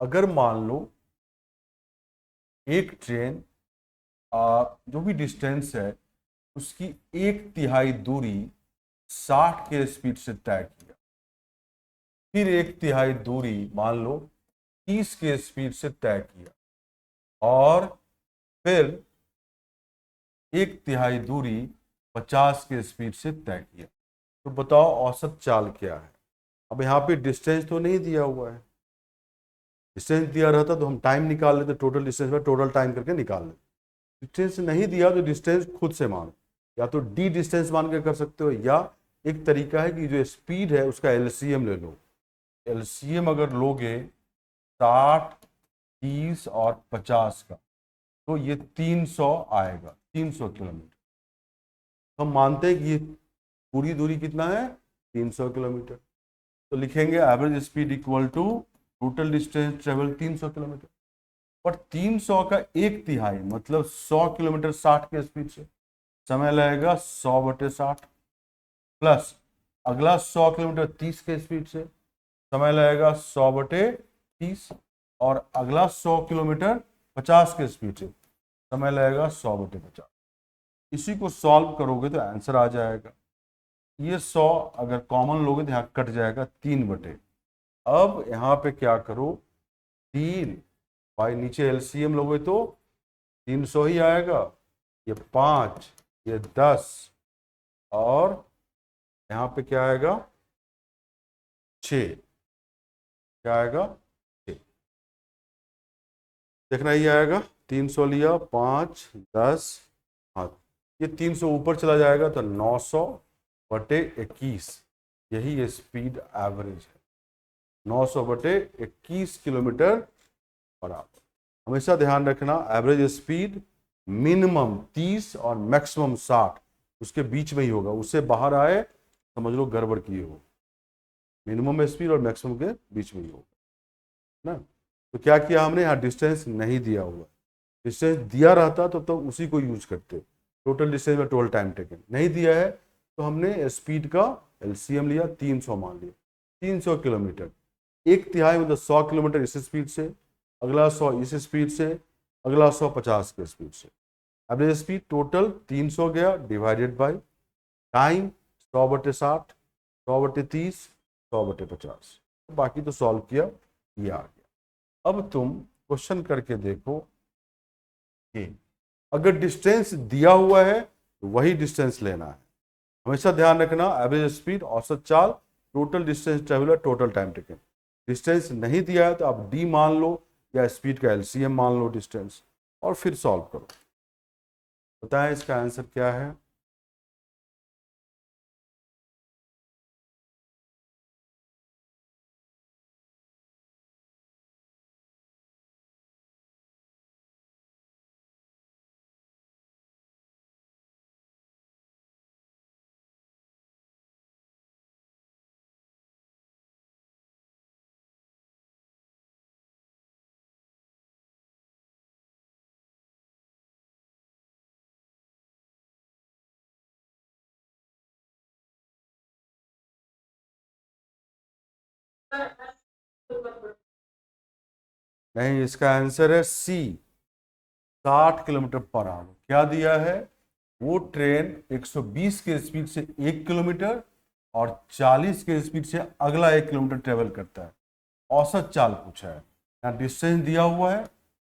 अगर मान लो एक ट्रेन जो भी डिस्टेंस है उसकी 1/3 दूरी 60 के स्पीड से तय किया, फिर 1/3 दूरी मान लो 30 के स्पीड से तय किया, और फिर 1/3 दूरी 50 के स्पीड से तय किया। तो बताओ औसत चाल क्या है। अब यहाँ पे डिस्टेंस तो नहीं दिया हुआ है, डिस्टेंस दिया रहता तो हम टाइम निकाल लेते, टोटल डिस्टेंस में टोटल टाइम करके निकाल लेते। डिस्टेंस नहीं दिया तो डिस्टेंस खुद से मानो, या तो डी डिस्टेंस मान के कर सकते हो, या एक तरीका है कि जो स्पीड है उसका एलसीएम ले लो। एलसीएम अगर लोगे 60, 30 और 50 का, तो ये 300 आएगा, 300 किलोमीटर। हम मानते हैं कि ये पूरी दूरी कितना है, 300 किलोमीटर। तो लिखेंगे average speed equal to total distance travel 300 kilometre. और 300 का 1/3 मतलब 100 किलोमीटर 60 के स्पीड से, समय लगेगा 100/60, प्लस अगला 100 किलोमीटर 30 के स्पीड से, समय लगेगा 100/30, और अगला 100 किलोमीटर 50 के स्पीड से, समय लगेगा 100/50। इसी को सॉल्व करोगे तो आंसर आ जाएगा। ये 100 अगर कॉमन लोगे तो यहाँ कट जाएगा 3/। अब यहाँ पे क्या करो, 3 भाई नीचे एलसीएम लोगे तो 300 ही आएगा, ये 5, ये 10, और यहाँ पे क्या आएगा, 6। क्या आएगा, 6। देखना ही आएगा, 300 लिया, 5, 10, हाँ, ये 300 ऊपर चला जाएगा तो 900/21, यही स्पीड एवरेज है, 900/21 किलोमीटर पर आवर। हमेशा ध्यान रखना, एवरेज स्पीड मिनिमम 30 और मैक्सिमम 60, उसके बीच में ही होगा। उससे बाहर आए समझ लो गड़बड़ किए हो। मिनिमम स्पीड और मैक्सिमम के बीच में ही होगा ना। तो क्या किया हमने, यहाँ डिस्टेंस नहीं दिया हुआ, डिस्टेंस दिया रहता तो उसी को यूज करते, टोटल डिस्टेंस में टोटल टाइम टेकन। नहीं दिया है तो हमने स्पीड का एलसीएम लिया, 300 मान लिया। 300 किलोमीटर, 1/3 मतलब 100 किलोमीटर इस स्पीड से, अगला 100 इस स्पीड से, अगला 100 50 के स्पीड से। एवरेज स्पीड टोटल 300 गया डिवाइडेड बाय टाइम 100/60, 100/30, 100/50। बाकी तो सॉल्व किया, ये आ गया। अब तुम क्वेश्चन करके देखो कि अगर डिस्टेंस दिया हुआ है तो वही डिस्टेंस लेना है। हमेशा ध्यान रखना, एवरेज स्पीड, औसत चाल, total distance traveller, total time taken. Distance नहीं दिया है तो आप डी मान लो या स्पीड का एलसीएम मान लो डिस्टेंस, और फिर सॉल्व करो। बताएं इसका आंसर क्या है। नहीं, इसका आंसर है सी, 60 किलोमीटर पर आवर। क्या दिया है, वो ट्रेन 120 के स्पीड से 1 किलोमीटर और 40 के स्पीड से अगला 1 किलोमीटर ट्रेवल करता है। औसत चाल पूछा है, यहाँ डिस्टेंस दिया हुआ है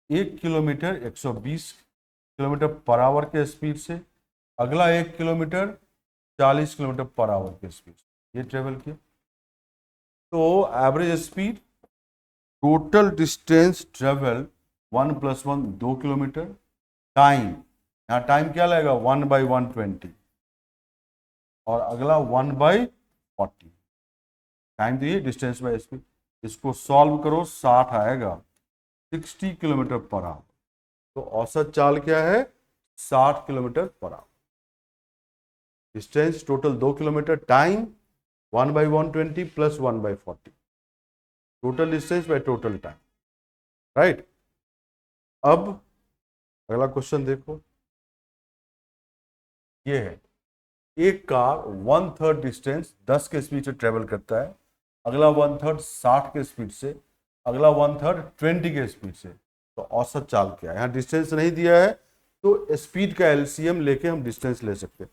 1 किलोमीटर 120 किलोमीटर पर आवर के स्पीड से, अगला 1 किलोमीटर 40 किलोमीटर पर आवर के स्पीड से ये ट्रेवल किया। तो average speed, total distance travel 1+1 2 kilometre, time, यहाँ टाइम क्या लगेगा 1/120, और अगला 1/40। टाइम दिए, डिस्टेंस बाय स्पीड, इसको सॉल्व करो, 60 आएगा, 60 किलोमीटर पर आवर। तो औसत चाल क्या है, 60 kilometre per our. Distance total 2 kilometre, time 1/120 plus 1/40, total distance by total time, right. अब अगला क्वेश्चन देखो, ये है, एक कार 1/3 डिस्टेंस 10 के स्पीड से ट्रेवल करता है, अगला 1/3 60 के स्पीड से, अगला 1/3 20 के स्पीड से। तो औसत चाल क्या है, यहाँ डिस्टेंस नहीं दिया है तो स्पीड का एलसीएम लेके हम डिस्टेंस ले सकते हैं।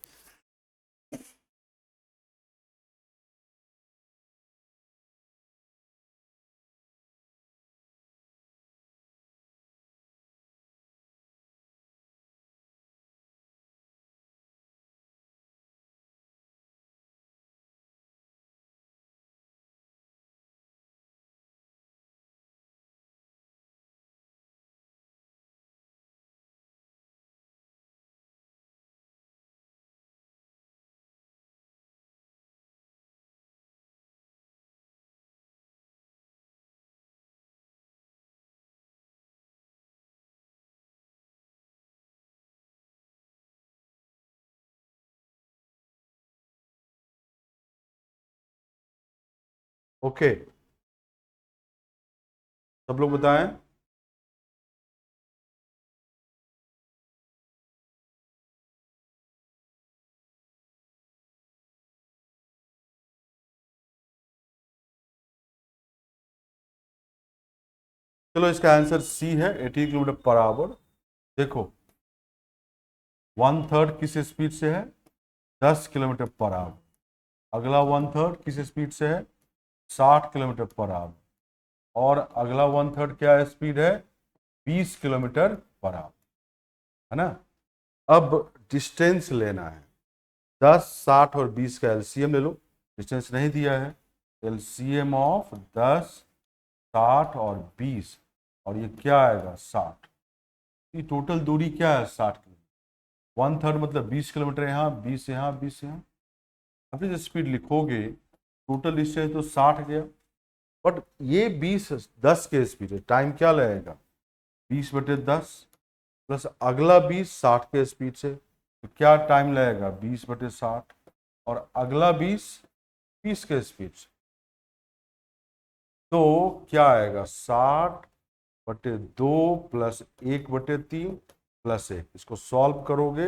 ओके, सब लोग बताएं। चलो, इसका आंसर सी है, 80 किलोमीटर पर आवर। देखो, 1/3 किस स्पीड से है, 10 किलोमीटर पर आवर, अगला 1/3 किस स्पीड से है, 60 किलोमीटर पर आवर, और अगला 1/3 क्या स्पीड है, 20 किलोमीटर पर आवर, है ना। अब डिस्टेंस लेना है, 10, 60 और 20 का एलसीएम ले लो, डिस्टेंस नहीं दिया है, एलसीएम ऑफ 10, 60 और 20, और ये क्या आएगा 60। ये टोटल दूरी क्या है 60 किलोमीटर, 1/3 मतलब 20 किलोमीटर यहाँ, 20 यहाँ, 20 यहाँ। अभी जो स्पीड लिखोगे टोटल डिस्टेंस तो 60 गया, बट ये 20 10 के स्पीड है, टाइम क्या लगेगा 20/10 प्लस अगला 20 60 के स्पीड से, तो क्या टाइम लगेगा 20/60, और अगला 20 30 के स्पीड से, तो क्या आएगा 60/2 प्लस 1/3 प्लस 1, इसको सॉल्व करोगे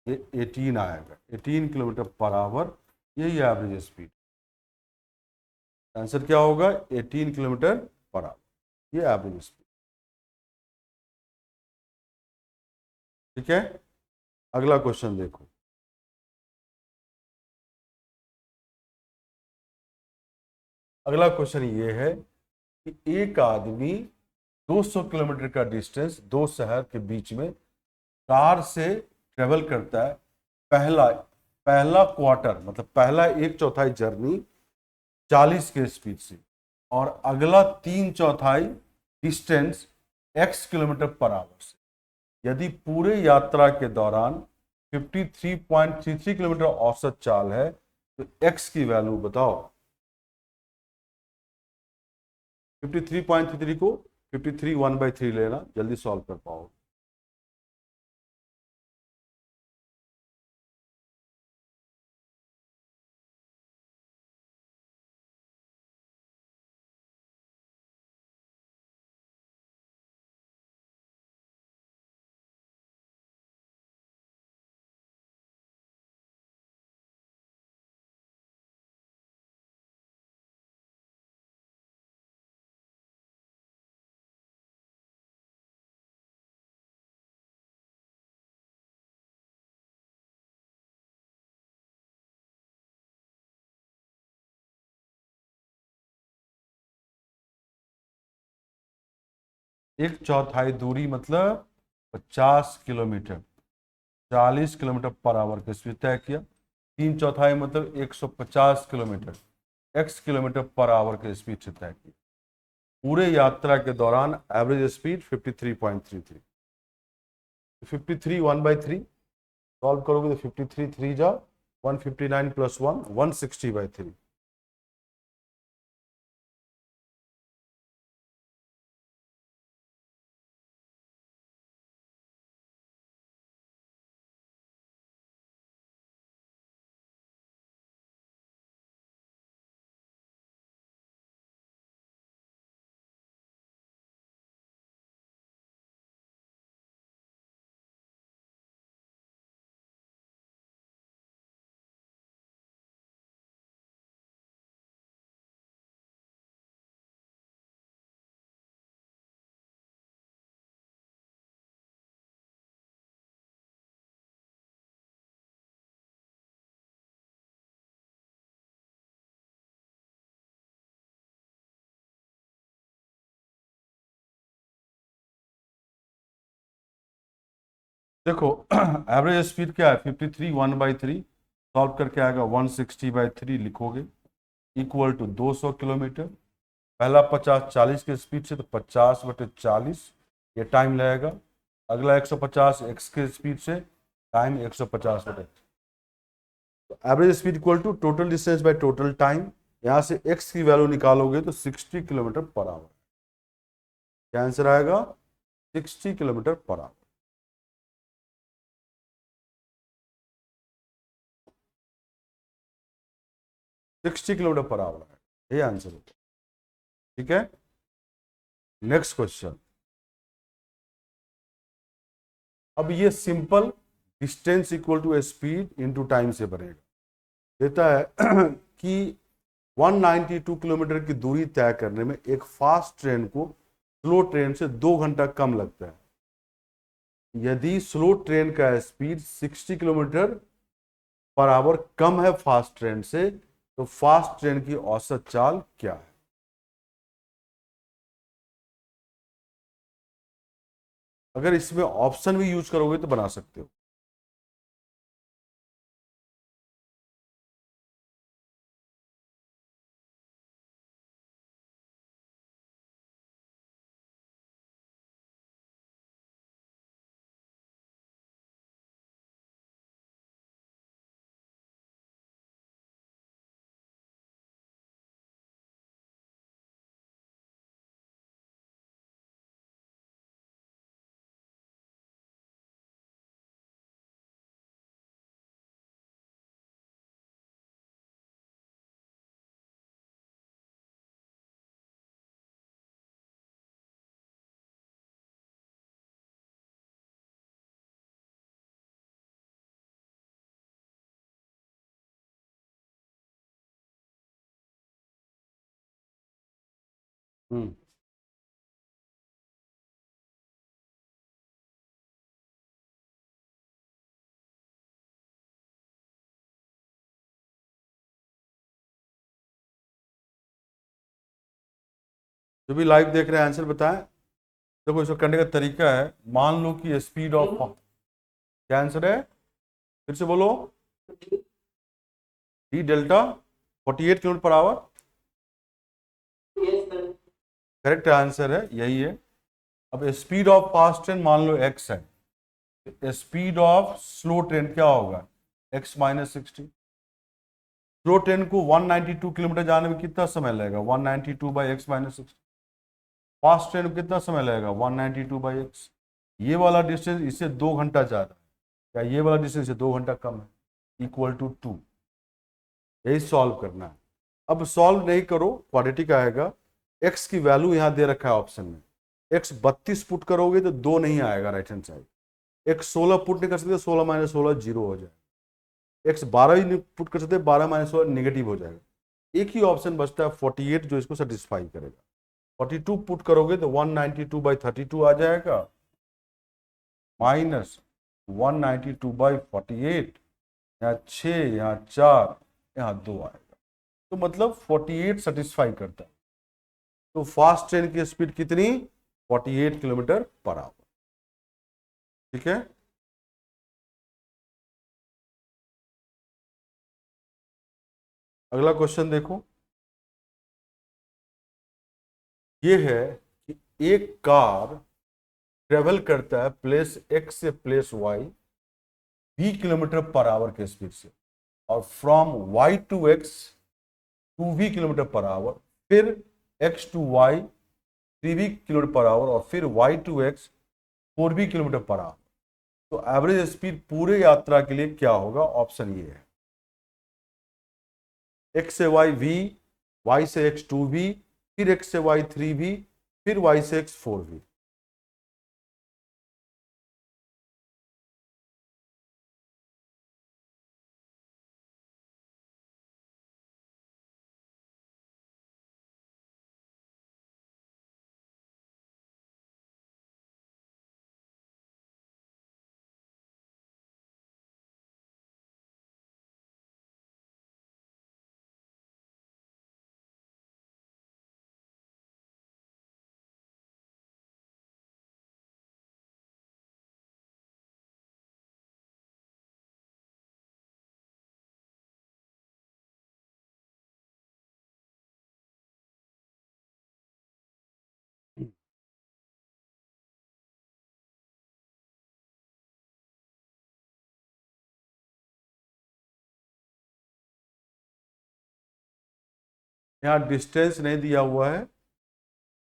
ये 18 आएगा, 18 किलोमीटर पर आवर, यही एवरेज स्पीड। आंसर क्या होगा, 18 किलोमीटर पर आवर, ये एवरेज स्पीड। ठीक है, अगला क्वेश्चन देखो। अगला क्वेश्चन ये है कि एक आदमी 200 किलोमीटर का डिस्टेंस दो शहर के बीच में कार से ट्रेवल करता है। पहला पहला क्वार्टर मतलब पहला एक चौथाई जर्नी 40 के स्पीड से, और अगला तीन चौथाई distance x kilometre per hour से। यदि पूरे यात्रा के दौरान 53.33 किलोमीटर औसत चाल है तो x की वैल्यू बताओ। 53.33 को 53 1/3 लेना, जल्दी सॉल्व कर पाओ। एक चौथाई दूरी मतलब 50 किलोमीटर, 40 किलोमीटर पर आवर के स्पीड तय किया। तीन चौथाई मतलब 150 kilometre x kilometre per hour के स्पीड से तय किया। पूरे यात्रा के दौरान एवरेज स्पीड 53.33। 53 1/3 सॉल्व करोगे तो 53 3 जा 159 प्लस 1 160/3। देखो एवरेज स्पीड क्या है 53 1/3, सॉल्व करके आएगा 160/3 लिखोगे, इक्वल टू 200 किलोमीटर। पहला 50 40 के स्पीड से तो 50/40 ये टाइम लगेगा। अगला 150 x के स्पीड से, टाइम 150/। तो average speed equal to total distance by total time. यहां से x की वैल्यू निकालोगे तो 60 किलोमीटर पर आवर। क्या आंसर आएगा? 60 kilometre per our. 60 kilometre per our है, ये आंसर होगा। ठीक है, नेक्स्ट क्वेश्चन। अब ये simple distance equal to speed into time से बनेगा। देता है कि 192 किलोमीटर की दूरी तय करने में एक फास्ट ट्रेन को स्लो ट्रेन से 2 घंटा कम लगता है। यदि स्लो ट्रेन का स्पीड 60 किलोमीटर पर आवर कम है फास्ट ट्रेन से, तो फास्ट ट्रेन की औसत चाल क्या है? अगर इसमें ऑप्शन भी यूज करोगे तो बना सकते हो। हम्म जो भी लाइव देख रहे हैं आंसर बताएं। देखो इसको करने का तरीका है, मान लो कि स्पीड ऑफ, क्या आंसर है फिर से बोलो, D delta 48 kilometre per our, correct answer है, यही है। अब स्पीड ऑफ फास्ट ट्रेन मान लो x है, स्पीड ऑफ स्लो ट्रेन क्या होगा, x माइनस 60। स्लो ट्रेन को 192 किलोमीटर जाने में कितना समय लगेगा, 192 by x minus 60। Fast train को कितना समय लगेगा, 192 बाई एक्स। ये वाला डिस्टेंस इससे 2 घंटा ज़्यादा है, क्या ये वाला डिस्टेंस से 2 घंटा कम है, इक्वल टू 2। यही सॉल्व करना है। अब सॉल्व नहीं करो, क्वाड्रेटिक आएगा। x की वैल्यू यहाँ दे रखा है ऑप्शन में, x 32 पुट करोगे तो 2 नहीं आएगा right hand side, x 16 put नहीं कर सकते, 16 माइनस 16 जीरो हो जाएगा, x 12 ही पुट कर सकते, 12 माइनस 16 निगेटिव हो जाएगा। एक ही ऑप्शन बचता है 48 जो इसको सेटिस्फाई करेगा। 42 पुट करोगे तो 192 बाई 32 आ जाएगा, माइनस 192 बाई 48, यहाँ 6, यहाँ 4, यहाँ 2 आएगा। तो मतलब 48 सेटिस्फाई करता है। तो फास्ट ट्रेन की स्पीड कितनी, 48 किलोमीटर पर आवर। ठीक है, अगला क्वेश्चन देखो। ये है कि एक कार ट्रेवल करता है प्लेस एक्स से place y 20 kilometre per hour के स्पीड से, और from y to x 2v kilometre per hour, फिर x to y 3v kilometre per hour, और फिर y to x 4v kilometre per hour. तो एवरेज स्पीड पूरे यात्रा के लिए क्या होगा, ऑप्शन ये है, x से y v, y से x 2v, फिर x से y 3v, फिर y से x 4v। यहाँ डिस्टेंस नहीं दिया हुआ है,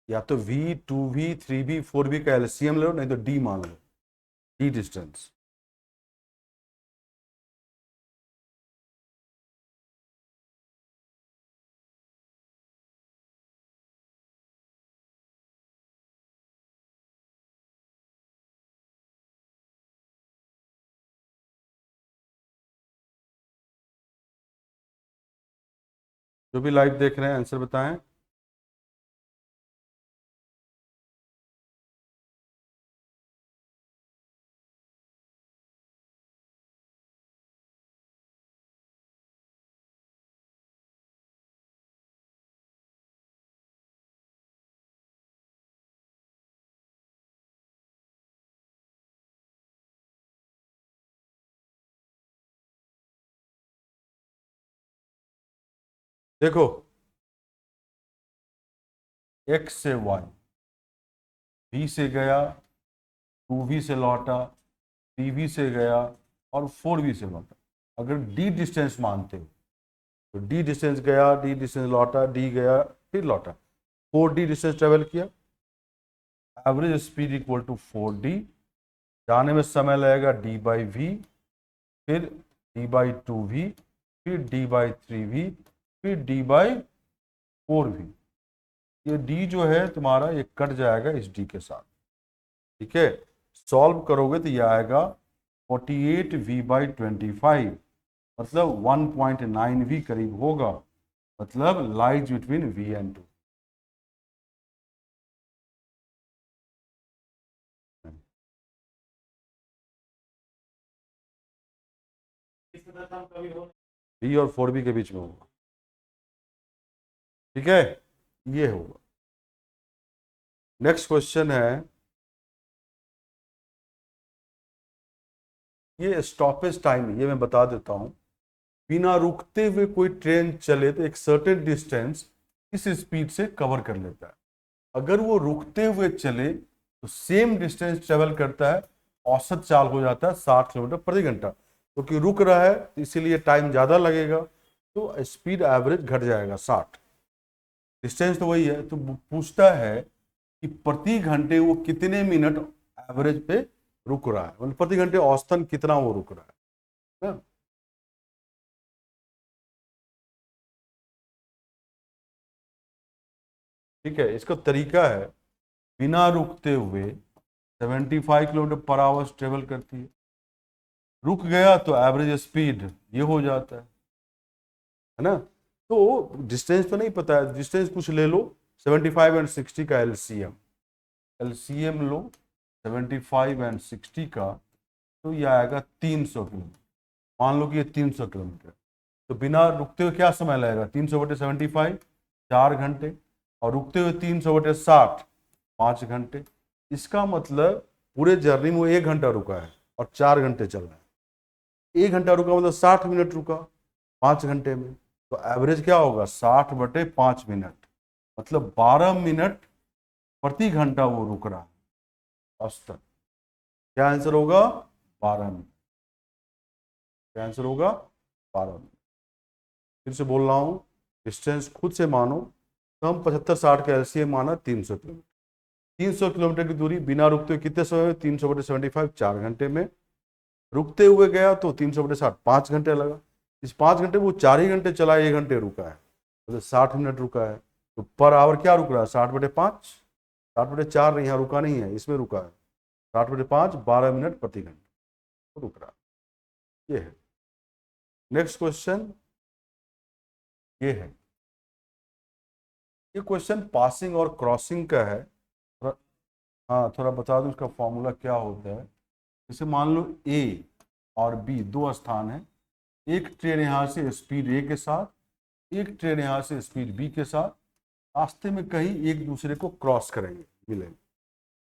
या तो v 2v 3v 4v का एलसीएम लो, नहीं तो d मान लो, d डिस्टेंस। जो भी लाइव देख रहे हैं आंसर बताएं। देखो x से y, v से गया, 2v से लौटा, 3v से गया, और 4v से लौटा। अगर d डिस्टेंस मानते हो तो d डिस्टेंस गया, d डिस्टेंस लौटा, d गया फिर लौटा, 4d डिस्टेंस ट्रेवल किया। Average speed equal to 4d, जाने में समय लगेगा d बाई वी, फिर d बाई 2v, फिर d बाई 3v, फिर d बाई 4v। ये d जो है तुम्हारा ये कट जाएगा इस d के साथ। ठीक है, सॉल्व करोगे तो ये आएगा 48v बाई 25, मतलब 1.9v करीब होगा, मतलब lies between v and 2। v और 4v के बीच में होगा। ठीक है, ये होगा। नेक्स्ट क्वेश्चन है, ये स्टॉपेज टाइम, ये मैं बता देता हूं। बिना रुकते हुए कोई ट्रेन चले तो एक सर्टेन डिस्टेंस इस स्पीड से कवर कर लेता है। अगर वो रुकते हुए चले तो सेम डिस्टेंस ट्रेवल करता है, औसत चाल हो जाता है 60 किलोमीटर प्रति घंटा। क्योंकि रुक रहा है तो इसीलिए टाइम ज़्यादा लगेगा, तो स्पीड एवरेज घट जाएगा 60। डिस्टेंस तो वही है, तो पूछता है कि प्रति घंटे वो कितने मिनट एवरेज पे रुक रहा है, मतलब प्रति घंटे औसतन कितना वो रुक रहा है ना। ठीक है, इसका तरीका है, बिना रुकते हुए 75 किलोमीटर पर आवर ट्रेवल करती है, रुक गया तो एवरेज स्पीड ये हो जाता है ना। तो डिस्टेंस तो नहीं पता है, डिस्टेंस कुछ ले लो, 75 एंड 60 का एलसीएम, एलसीएम लो 75 एंड 60 का, तो ये आएगा 300 किलोमीटर। मान लो कि ये 300 किलोमीटर, तो बिना रुकते हुए क्या समय लगेगा, 300/75 4 घंटे, और रुकते हुए 300/60 5 घंटे। इसका मतलब पूरे जर्नी में वो 1 घंटा रुका है और 4 घंटे चल रहा है। 1 घंटा रुका मतलब 60 मिनट रुका 5 घंटे में, तो एवरेज क्या होगा 60/5 मिनट, मतलब 12 मिनट प्रति घंटा वो रुक रहा है औसतन। क्या आंसर होगा, 12 मिनट। क्या आंसर होगा, 12 मिनट। फिर से बोल रहा हूं, डिस्टेंस खुद से मानो, तो हम 75-60 का एलसीएम माना 300 किलोमीटर। 300 किलोमीटर की दूरी बिना रुकते हुए कितने समय में, 300/75 4 घंटे में। रुकते हुए गया तो 300/60 5 घंटे लगा। इस 5 घंटे वो 4 ही घंटे चला, 1 घंटे रुका है, मतलब 60 मिनट रुका है। तो पर आवर क्या रुक रहा है, 60/5, 60/4 नहीं, यहाँ रुका नहीं है, इसमें रुका है 60/5, 12 मिनट प्रति घंटे रुक रहा है। ये है नेक्स्ट क्वेश्चन, ये है, ये क्वेश्चन पासिंग और क्रॉसिंग का है। हाँ, थोड़ा बता दूं इसका फॉर्मूला क्या होता है। जैसे मान लो ए और बी दो स्थान है, एक ट्रेन यहाँ से स्पीड ए के साथ, एक ट्रेन यहाँ से स्पीड बी के साथ, रास्ते में कहीं एक दूसरे को क्रॉस करेंगे, मिलेंगे।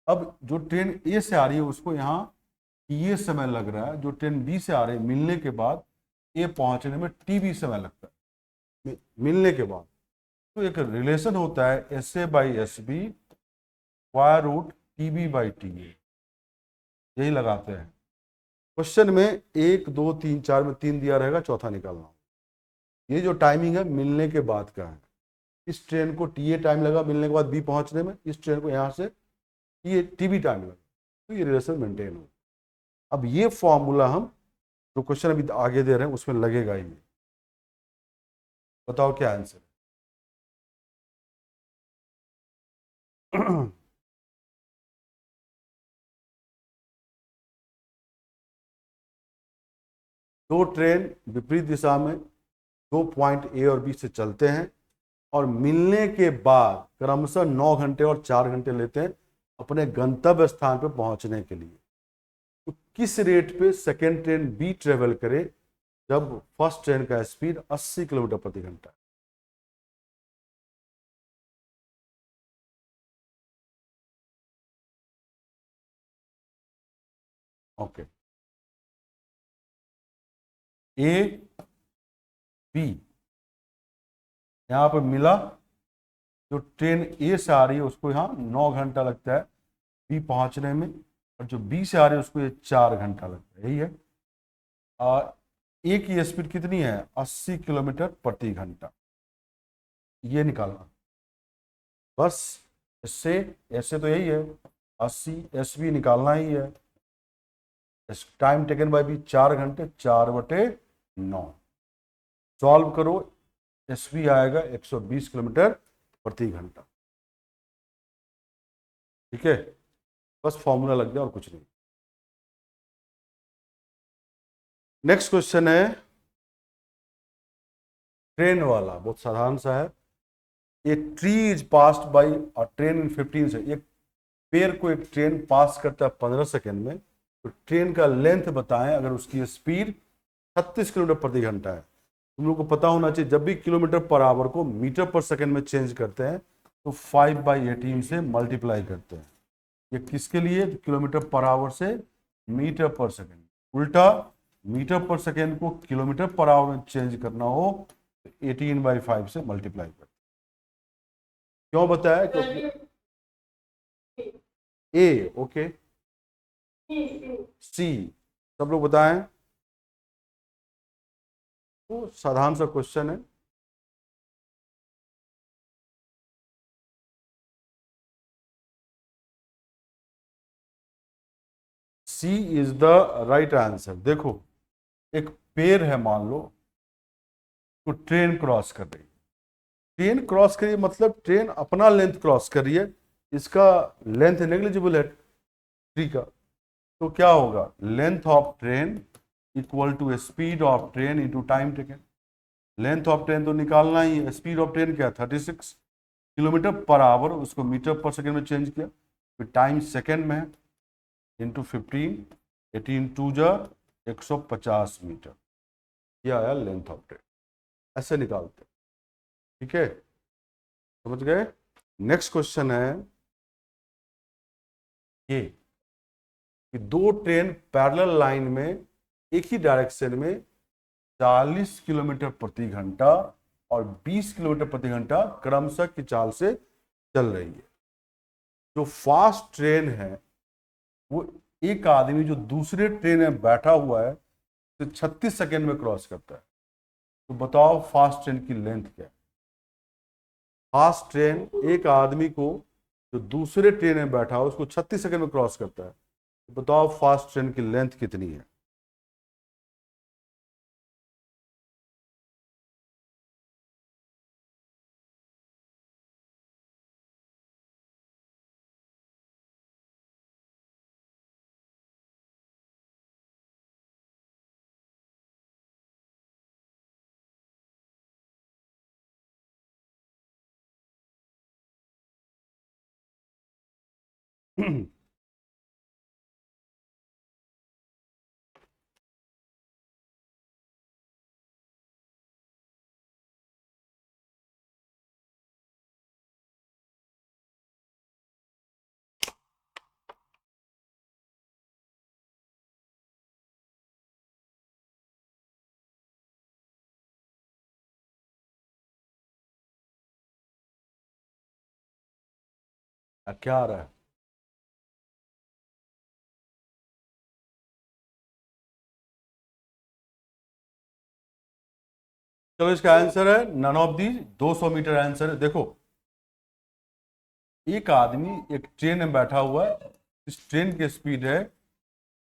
अब जो ट्रेन ए से आ रही है उसको यहाँ ये समय लग रहा है, जो ट्रेन बी से आ रही है मिलने के बाद ए पहुंचने में टी बी समय लगता है मिलने के बाद। तो एक रिलेशन होता है SA/SB स्क्वायर रूट TB/TA, यही लगाते हैं। क्वेश्चन में 1 2 3 4 में 3 दिया रहेगा, चौथा निकालना। ये जो टाइमिंग है मिलने के बाद का है, इस ट्रेन को TA टाइम लगा मिलने के बाद बी पहुंचने में, इस ट्रेन को यहाँ से ये TB टाइम लगा, तो ये रिलेशन मेंटेन हो। अब ये फॉर्मूला हम जो क्वेश्चन अभी आगे दे रहे हैं उसमें लगेगा ही। बताओ क्या आंसर है। दो ट्रेन विपरीत दिशा में दो पॉइंट ए और बी से चलते हैं और मिलने के बाद क्रमशः 9 घंटे और 4 घंटे लेते हैं अपने गंतव्य स्थान पर पहुंचने के लिए। तो किस रेट पे सेकेंड ट्रेन बी ट्रेवल करे जब फर्स्ट ट्रेन का स्पीड 80 किलोमीटर प्रति घंटा है। ओके, ए बी यहां पर मिला, जो ट्रेन ए से आ रही है उसको यहाँ 9 घंटा लगता है बी पहुंचने में, और जो बी से आ रही है उसको ये 4 घंटा लगता है, यही है। ए की स्पीड कितनी है, 80 किलोमीटर प्रति घंटा, ये निकालना बस। इससे ऐसे तो यही है 80, SB निकालना ही है। टाइम टेकन बाय बी 4 घंटे, 4/9 सॉल्व करो, SB आएगा 120 किलोमीटर प्रति घंटा। ठीक है, बस फॉर्मूला लग गया और कुछ नहीं। नेक्स्ट क्वेश्चन है ट्रेन वाला, बहुत साधारण सा है। A tree is passed by a train in 15 से, एक पेड़ को एक ट्रेन पास करता है 15 सेकेंड में, तो ट्रेन का लेंथ बताएं अगर उसकी स्पीड 36 किलोमीटर प्रति घंटा है। तुम लोग को पता होना चाहिए जब भी किलोमीटर पर आवर को मीटर पर सेकेंड में चेंज करते हैं तो 5/18 से मल्टीप्लाई करते हैं। ये किसके लिए? किलोमीटर पर आवर से मीटर पर सेकेंड। उल्टा मीटर पर सेकेंड को किलोमीटर पर आवर में चेंज करना हो तो 18/5 से मल्टीप्लाई करते हैं। क्यों बताया? क्योंकि ए, ओके, सी, सब लोग बताएं। तो साधारण सा क्वेश्चन है। सी इज द राइट आंसर। देखो, एक पेड़ है, मान लो, तो ट्रेन क्रॉस कर रही है। ट्रेन क्रॉस करिए मतलब ट्रेन अपना लेंथ क्रॉस कर रही है, इसका लेंथ नेग्लिजिबल है ट्री का। तो क्या होगा? Length of train equal to speed of train into time taken. Length of train तो निकालना ही है, स्पीड ऑफ ट्रेन क्या है? 36 किलोमीटर पर आवर, उसको मीटर पर सेकेंड में चेंज किया, फिर टाइम सेकेंड में है, इंटू 15, 18 टू जा 150 मीटर। यह आया लेंथ ऑफ ट्रेन। ऐसे निकालते हैं, ठीक है, समझ गए? नेक्स्ट क्वेश्चन है ये कि दो ट्रेन पैरेलल लाइन में एक ही डायरेक्शन में 40 किलोमीटर प्रति घंटा और 20 किलोमीटर प्रति घंटा क्रमशः की चाल से चल रही है। जो फास्ट ट्रेन है वो एक आदमी जो दूसरे ट्रेन में बैठा हुआ है तो 36 सेकेंड में क्रॉस करता है। तो बताओ फास्ट ट्रेन की लेंथ क्या है? फास्ट ट्रेन एक आदमी को जो दूसरे ट्रेन में बैठा हो उसको 36 सेकेंड में क्रॉस करता है। तो बताओ फास्ट ट्रेन की लेंथ कितनी है? क्या आ रहा है? चलो, इसका आंसर है none of the. 200 metre answer है। देखो, एक आदमी एक ट्रेन में बैठा हुआ है, इस ट्रेन की स्पीड है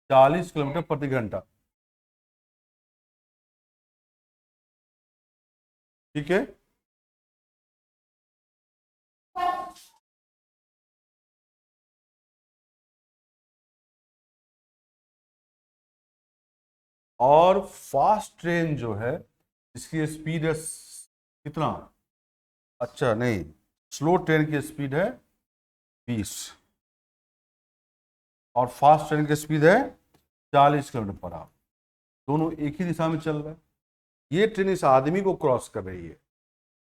40 किलोमीटर प्रति घंटा, ठीक है। और फास्ट ट्रेन जो है इसकी स्पीड है कितना? अच्छा नहीं, स्लो ट्रेन की स्पीड है 20 और फास्ट ट्रेन की स्पीड है 40 किलोमीटर पर आवर। दोनों एक ही दिशा में चल रहा है। ये ट्रेन इस आदमी को क्रॉस कर रही है,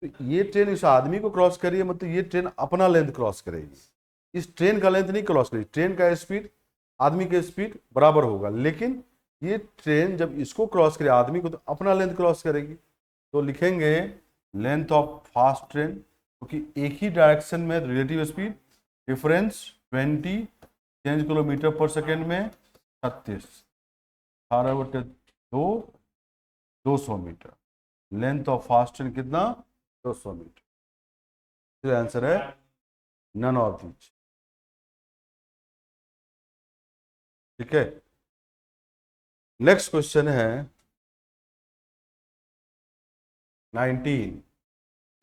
तो ये ट्रेन इस आदमी को क्रॉस कर रही है, मतलब ये ट्रेन अपना लेंथ क्रॉस करेगी। इस ट्रेन का लेंथ नहीं क्रॉस करेगी। ट्रेन का स्पीड आदमी के स्पीड बराबर होगा, लेकिन ये ट्रेन जब इसको क्रॉस करे आदमी को तो अपना लेंथ क्रॉस करेगी। तो लिखेंगे लेंथ ऑफ फास्ट ट्रेन, क्योंकि एक ही डायरेक्शन में relative speed difference 20 change kilometre per second में 36, 18/2 200 metre. Length of fast train कितना? 200 मीटर। तो आंसर है नन ऑफ दीज, ठीक है। नेक्स्ट क्वेश्चन है 19।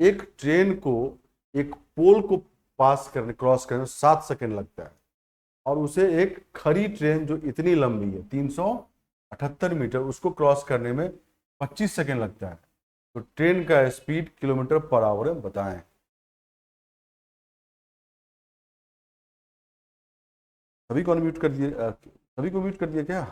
एक ट्रेन को एक पोल को पास करने क्रॉस करने में 7 सेकेंड लगता है और उसे एक खड़ी ट्रेन जो इतनी लंबी है 378 मीटर, उसको क्रॉस करने में 25 सेकेंड लगता है। तो ट्रेन का स्पीड किलोमीटर पर आवर है, बताएं। सभी को अनम्यूट कर दिए? सभी को म्यूट कर दिया क्या?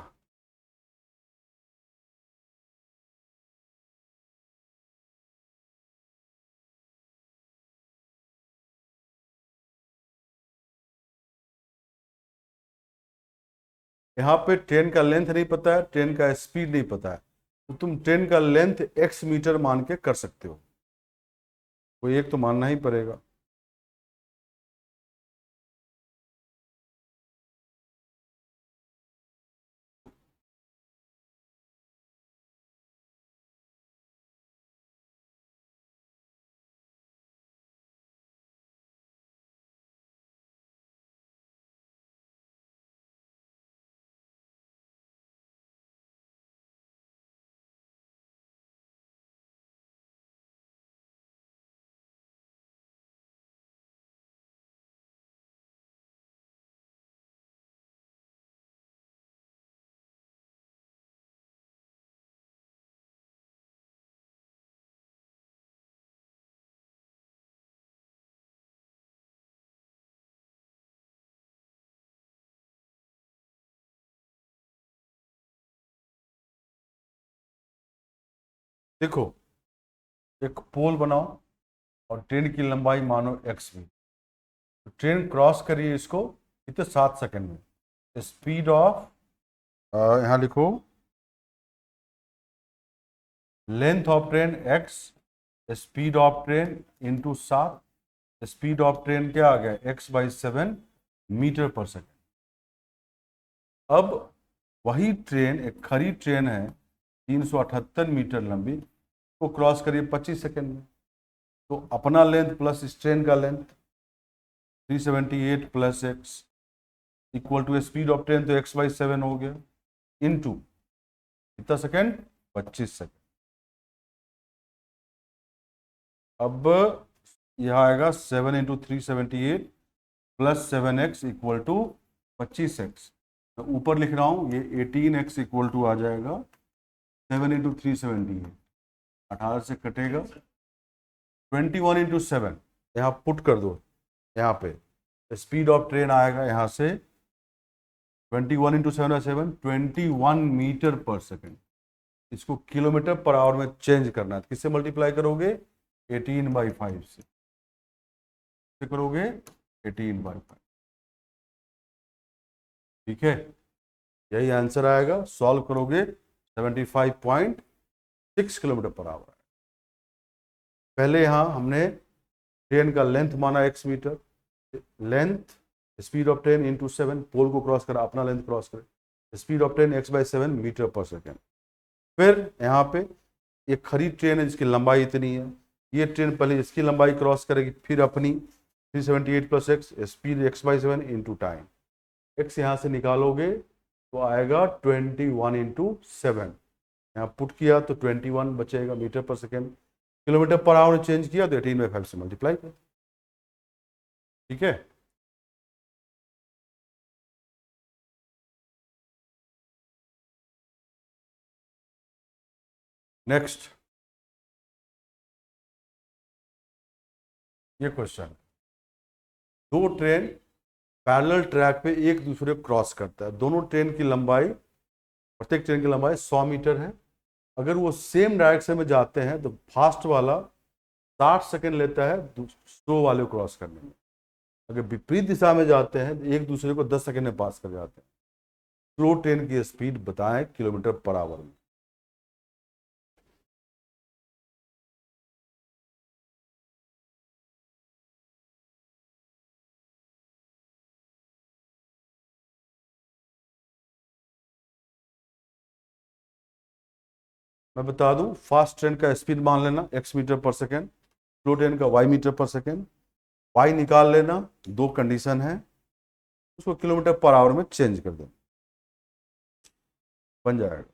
यहाँ पे ट्रेन का लेंथ नहीं पता है, ट्रेन का स्पीड नहीं पता है, तो तुम ट्रेन का लेंथ x मीटर मान के कर सकते हो, कोई एक तो मानना ही पड़ेगा। देखो, एक पोल बनाओ और ट्रेन की लंबाई मानो x भी, तो ट्रेन क्रॉस करिए इसको कितने 7 सेकंड में। स्पीड ऑफ, यहाँ लिखो length of train x, speed of train into 7, speed of train क्या आ गया x/7 मीटर पर सेकेंड। अब वही ट्रेन, एक खड़ी ट्रेन है 378 मीटर लंबी, को क्रॉस करिए 25 सेकेंड में, तो अपना लेंथ प्लस इस ट्रेन का length 378 plus x equal to speed of train, तो x/7 हो गया, इनटू कितना सेकेंड 25 सेकेंड। अब यह आएगा 7 into 378 plus 7x equal to 25x। ऊपर लिख रहा हूं, ये 18x इक्वल टू आ जाएगा 7 इंटू 378, 18 से कटेगा 21 इंटू 7, यहाँ पुट कर दो, यहाँ पे स्पीड ऑफ ट्रेन आएगा यहाँ से 21 इंटू 7 21 मीटर पर सेकेंड। इसको किलोमीटर पर आवर में चेंज करना है, किससे मल्टीप्लाई करोगे 18/5 से करोगे 18/5। ठीक है, यही आंसर आएगा, सॉल्व करोगे 75.6 किलोमीटर पर आवर। पहले यहां हमने ट्रेन का लेंथ माना x metre, length speed of train into 7, pole को क्रॉस करा, अपना लेंथ क्रॉस करे, speed of train x/7 metre per second. फिर यहाँ पे एक खड़ी ट्रेन है जिसकी लंबाई इतनी है, ये ट्रेन पहले इसकी लंबाई क्रॉस करेगी, फिर अपनी 378 plus x, speed x/7 into time, x यहाँ से निकालोगे तो आएगा 21 इंटू 7, यहाँ पुट किया तो 21 बचेगा metre per second, kilometre per our change किया तो 18/5 से मल्टीप्लाई कर। ठीक है, नेक्स्ट ये क्वेश्चन, दो ट्रेन पैरेलल ट्रैक पे एक दूसरे को क्रॉस करता है, दोनों ट्रेन की लंबाई, प्रत्येक ट्रेन की लंबाई 100 मीटर है। अगर वो सेम डायरेक्शन में जाते हैं तो फास्ट वाला 60 सेकेंड लेता है स्लो वाले को क्रॉस करने में, अगर विपरीत दिशा में जाते हैं तो एक दूसरे को 10 सेकेंड में पास कर जाते हैं। स्लो ट्रेन की स्पीड बताएं किलोमीटर पर आवर में। मैं बता दूं, फास्ट ट्रेन का स्पीड मान लेना x metre per second, slow train का y metre per second, y निकाल लेना, दो कंडीशन है, उसको किलोमीटर पर आवर में चेंज कर देना, बन जाएगा।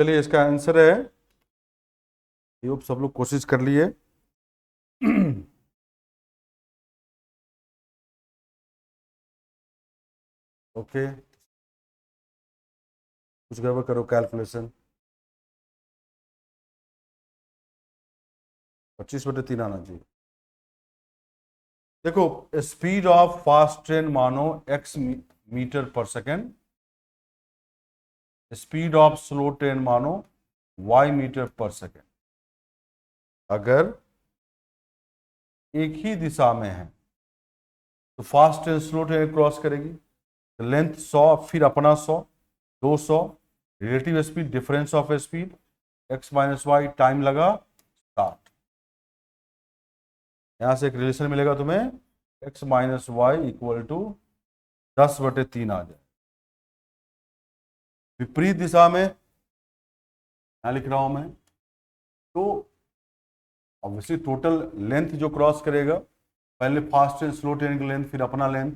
चलिए इसका आंसर है, ये सब लोग कोशिश कर लिए। ओके, कुछ गड़बड़ करो कैलकुलेशन। 25/3 आना चाहिए। देखो, स्पीड ऑफ फास्ट ट्रेन मानो x metre per second, speed of slow train मानो y मीटर पर सेकेंड। अगर एक ही दिशा में है तो fast train slow train cross करेगी, तो लेंथ 100, फिर अपना 100, 200, relative speed, difference of speed, x minus y, time लगा 60। यहां से एक रिलेशन मिलेगा तुम्हें, x minus y equal to 10/3 आ जाए। विपरीत दिशा में यहां लिख रहा हूं मैं, तो ऑब्वियसली टोटल लेंथ जो क्रॉस करेगा, पहले फास्ट ट्रेन स्लो ट्रेन की लेंथ, फिर अपना length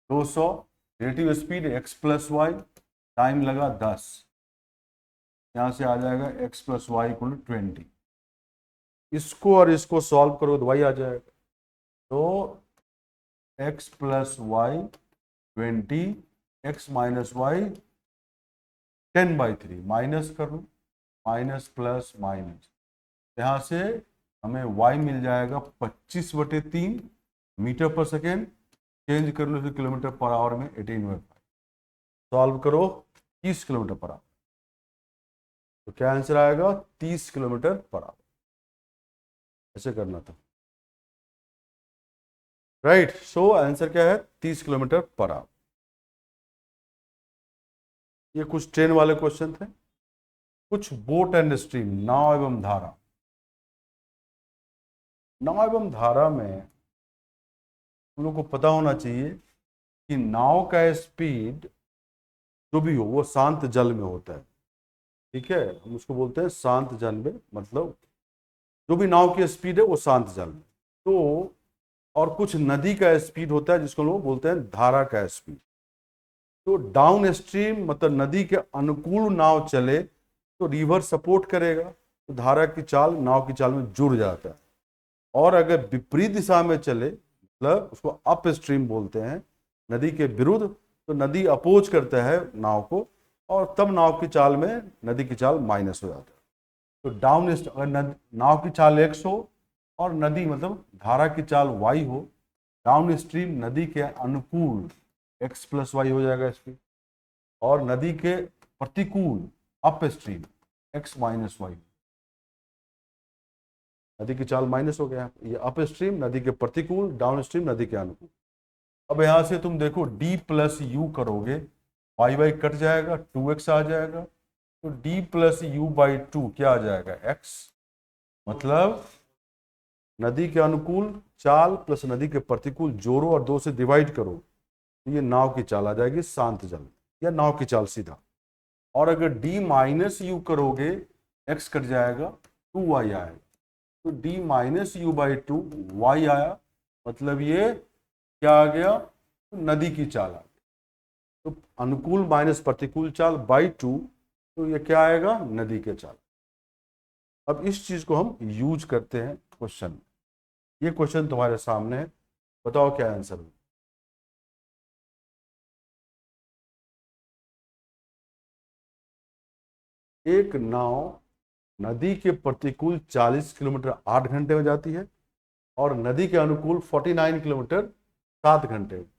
200, relative speed x plus y, time लगा 10। यहां से आ जाएगा x plus y equal to 20। इसको और इसको सॉल्व करो तो y आ जाएगा। तो x plus y 20, x minus y 10/3, minus कर लो, माइनस प्लस माइनस, यहां से हमें y मिल जाएगा 25/3 मीटर पर सेकेंड, चेंज कर लो फिर किलोमीटर पर आवर में 18/5, सॉल्व करो 30 किलोमीटर पर आवर। तो क्या आंसर आएगा? 30 किलोमीटर पर आवर। ऐसे करना था, राइट। सो आंसर क्या है? 30 किलोमीटर पर आवर। ये कुछ ट्रेन वाले क्वेश्चन थे। कुछ बोट एंड स्ट्रीम, नाव एवं धारा। नाव एवं धारा में हम लोग को पता होना चाहिए कि नाव का स्पीड जो भी हो वो शांत जल में होता है, ठीक है। हम उसको बोलते हैं शांत जल में, मतलब जो भी नाव की स्पीड है वो शांत जल में। तो और कुछ नदी का स्पीड होता है जिसको लोग बोलते हैं धारा का स्पीड। तो डाउन स्ट्रीम मतलब नदी के अनुकूल नाव चले तो रिवर सपोर्ट करेगा, तो धारा की चाल नाव की चाल में जुड़ जाता है। और अगर विपरीत दिशा में चले, मतलब उसको अप स्ट्रीम बोलते हैं, नदी के विरुद्ध, तो नदी अपोज करता है नाव को, और तब नाव की चाल में नदी की चाल माइनस हो जाता है। तो डाउन अगर नाव की चाल x हो और नदी मतलब धारा की चाल y हो, डाउन स्ट्रीम नदी के अनुकूल x प्लस वाई हो जाएगा स्पीड, और नदी के प्रतिकूल upstream x minus y, नदी की चाल माइनस हो गया। ये अप स्ट्रीम नदी के प्रतिकूल, डाउन स्ट्रीम नदी के अनुकूल। अब यहां से तुम देखो d प्लस यू करोगे, वाई वाई कट जाएगा, 2x आ जाएगा, तो d प्लस यू बाई 2 क्या आ जाएगा? x। मतलब नदी के अनुकूल चाल प्लस नदी के प्रतिकूल जोड़ो और 2 से डिवाइड करो, तो ये नाव की चाल आ जाएगी शांत जल, या नाव की चाल सीधा। और अगर d माइनस यू करोगे, x कट जाएगा, 2y आएगा, तो d minus you by 2 y आया, मतलब ये क्या आ गया? तो नदी की चाल आ गई। तो अनुकूल माइनस प्रतिकूल चाल बाई 2, तो ये क्या आएगा? नदी के चाल। अब इस चीज को हम यूज करते हैं क्वेश्चन में। ये क्वेश्चन तुम्हारे सामने है, बताओ क्या आंसर हो। एक नाव नदी के प्रतिकूल 40 किलोमीटर 8 घंटे में जाती है और नदी के अनुकूल 49 किलोमीटर 7 घंटे में।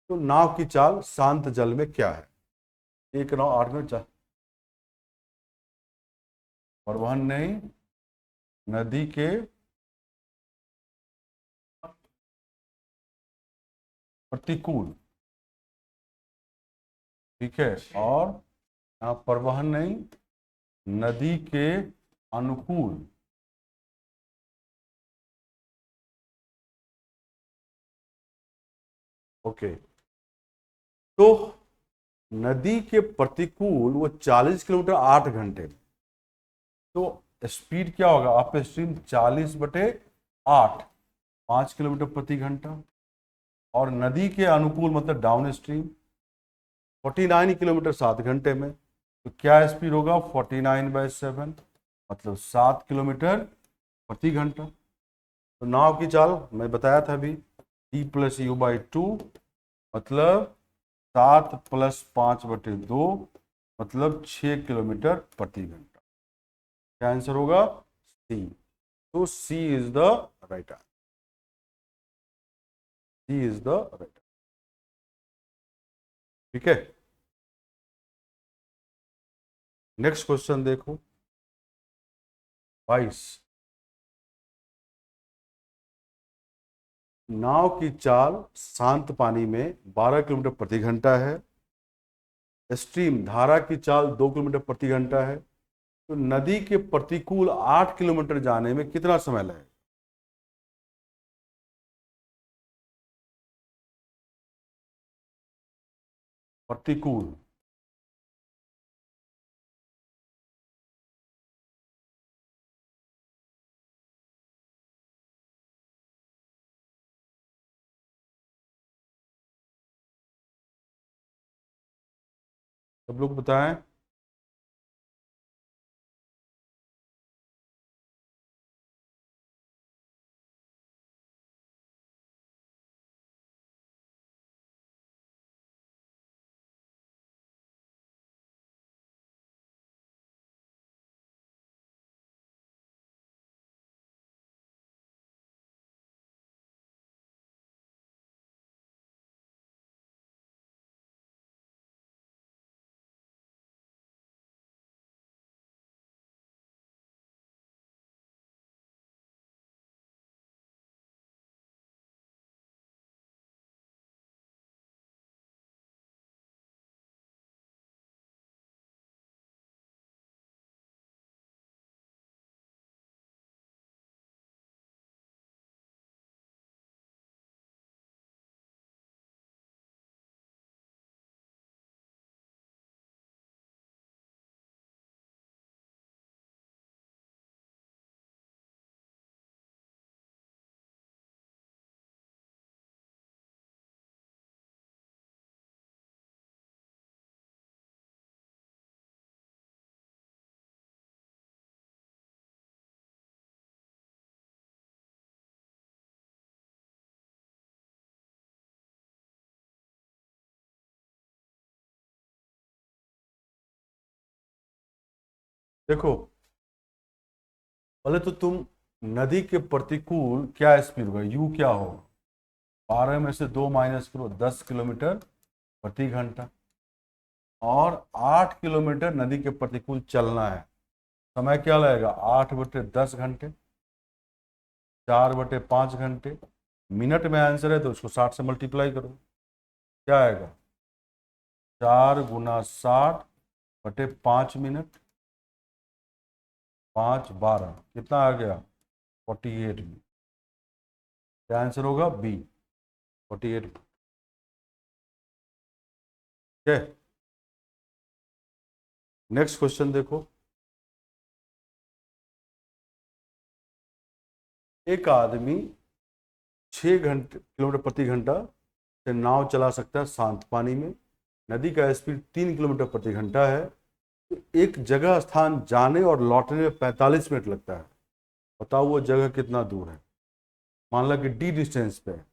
तो नाव की चाल शांत जल में क्या है? एक नाव 8 घंटे परिवहन नहीं, नदी के प्रतिकूल, ठीक है, और यहाँ परिवहन नहीं, नदी के अनुकूल। ओके, तो नदी के प्रतिकूल वो 40 किलोमीटर 8 घंटे, तो स्पीड क्या होगा? अप स्ट्रीम 40/8, 5 किलोमीटर प्रति घंटा, और नदी के अनुकूल मतलब डाउन स्ट्रीम 49 किलोमीटर 7 घंटे में, तो क्या स्पीड होगा 49/7, मतलब 7 किलोमीटर प्रति घंटा। तो नाव की चाल मैं बताया था अभी, T+U/2, मतलब 7+5/2, मतलब 6 किलोमीटर प्रति घंटा। क्या आंसर होगा? सी। तो C is the right answer. C is the right. ठीक है, नेक्स्ट क्वेश्चन देखो 22। नाव की चाल शांत पानी में 12 किलोमीटर प्रति घंटा है। स्ट्रीम धारा की चाल 2 किलोमीटर प्रति घंटा है। तो नदी के प्रतिकूल 8 किलोमीटर जाने में कितना समय लगेगा? प्रतिकूल। सब लोग बताएं। देखो, पहले तो तुम नदी के प्रतिकूल क्या स्पीड होगा, यू क्या होगा, 12 में से 2 माइनस करो, 10 किलोमीटर प्रति घंटा। और 8 किलोमीटर नदी के प्रतिकूल चलना है, समय क्या लगेगा? 8/10 घंटे, 4/5 घंटे। मिनट में आंसर है तो उसको 60 से मल्टीप्लाई करो। क्या आएगा? 4 × 60/5 मिनट, 5 12, कितना आ गया? 48 मिनट। क्या आंसर होगा? बी, 48। ठीक है, नेक्स्ट क्वेश्चन देखो। एक आदमी 6 किलोमीटर प्रति घंटा से नाव चला सकता है शांत पानी में। नदी का स्पीड 3 किलोमीटर प्रति घंटा है। तो एक जगह स्थान जाने और लौटने में 45 मिनट लगता है। बताओ वो जगह कितना दूर है? मान लो कि डी डिस्टेंस पे है।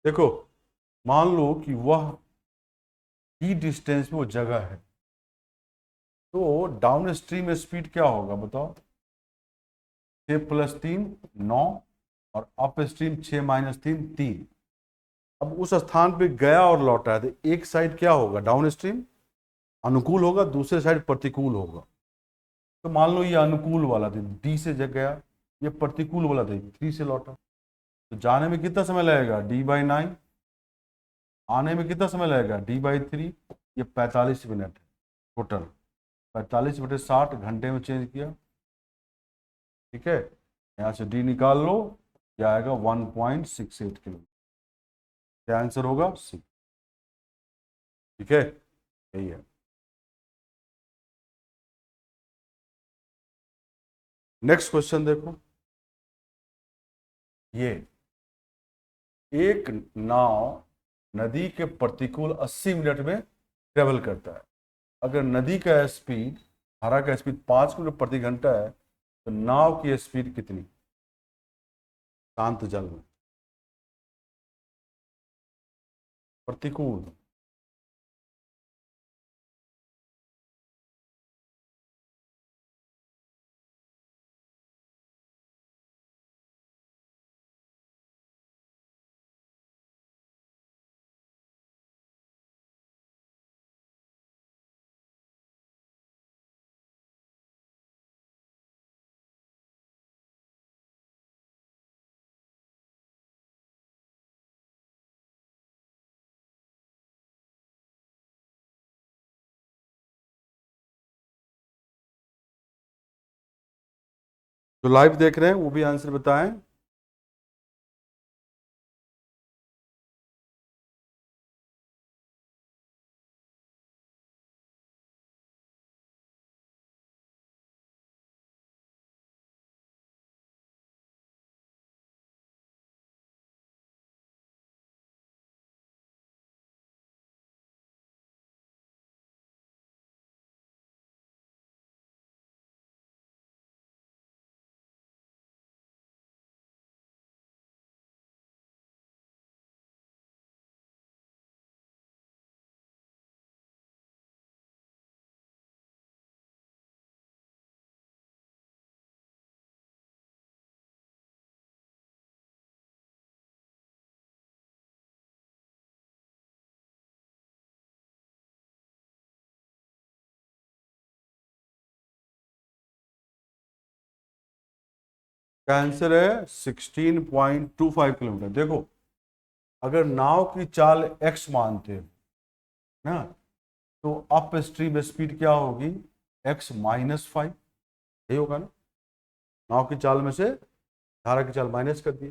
देखो, मान लो कि वह ही डिस्टेंस में वो जगह है, तो डाउन स्ट्रीम स्पीड क्या होगा बताओ? 6 + 3 9, और अप स्ट्रीम 6 - 3 3। अब उस स्थान पे गया और लौटा है, तो एक साइड क्या होगा? डाउन स्ट्रीम अनुकूल होगा, दूसरे साइड प्रतिकूल होगा। तो मान लो ये अनुकूल वाला था, डी से जग गया, ये प्रतिकूल वाला था, 3 से लौटा। तो जाने में कितना समय लगेगा? D/9। आने में कितना समय लगेगा? D/3। ये 45 मिनट है टोटल। 45/60 घंटे में चेंज किया। ठीक है, यहाँ से डी निकाल लो, क्या आएगा? 1.68 किलोमीटर। क्या आंसर होगा? सी। ठीक है, यही है। नेक्स्ट क्वेश्चन देखो, ये एक नाव नदी के प्रतिकूल 80 मिनट में ट्रेवल करता है। अगर नदी का स्पीड, धारा का स्पीड 5 किलोमीटर प्रति घंटा है, तो नाव की स्पीड कितनी शांत जल में? प्रतिकूल। जो लाइव देख रहे हैं वो भी आंसर बताएं। का आंसर है 16.25 किलोमीटर। देखो, अगर नाव की चाल x मानते हो ना, तो अप स्ट्रीम स्पीड क्या होगी? x-5। यही होगा ना? नाव की चाल में से धारा की चाल माइनस कर दी।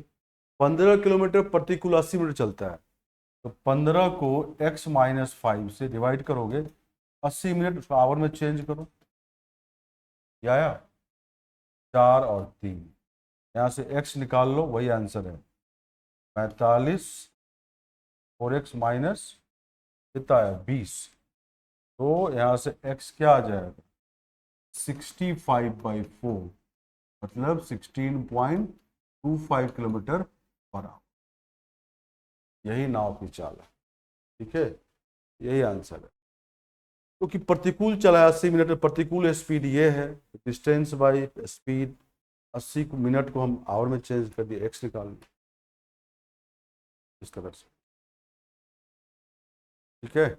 15 किलोमीटर प्रतिकूल 80 मिनट चलता है, तो 15 को x-5 से डिवाइड करोगे, 80 मिनट उसको आवर में चेंज करो। ये आया 4 और 3। यहाँ से x निकाल लो, वही आंसर है 45, और x माइनस कितना है? 20। तो यहाँ से x क्या आ जाएगा? 65/4, मतलब 16.25 किलोमीटर पर आवर। यही नाव की चाल है। ठीक है, यही आंसर है। क्योंकि प्रतिकूल चला है 80 मिनट में, प्रतिकूल स्पीड ये है, डिस्टेंस बाई स्पीड 80 मिनट को हम आवर में चेंज कर दिए, एक्स निकाल दिए इस तरह से। ठीक है,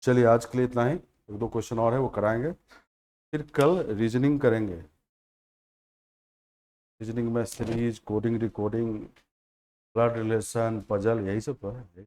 चलिए आज के लिए इतना ही। 1-2 क्वेश्चन और है वो कराएंगे, फिर कल रीजनिंग करेंगे। रीजनिंग में series, coding, decoding, blood relation, puzzle, यही सब तो है।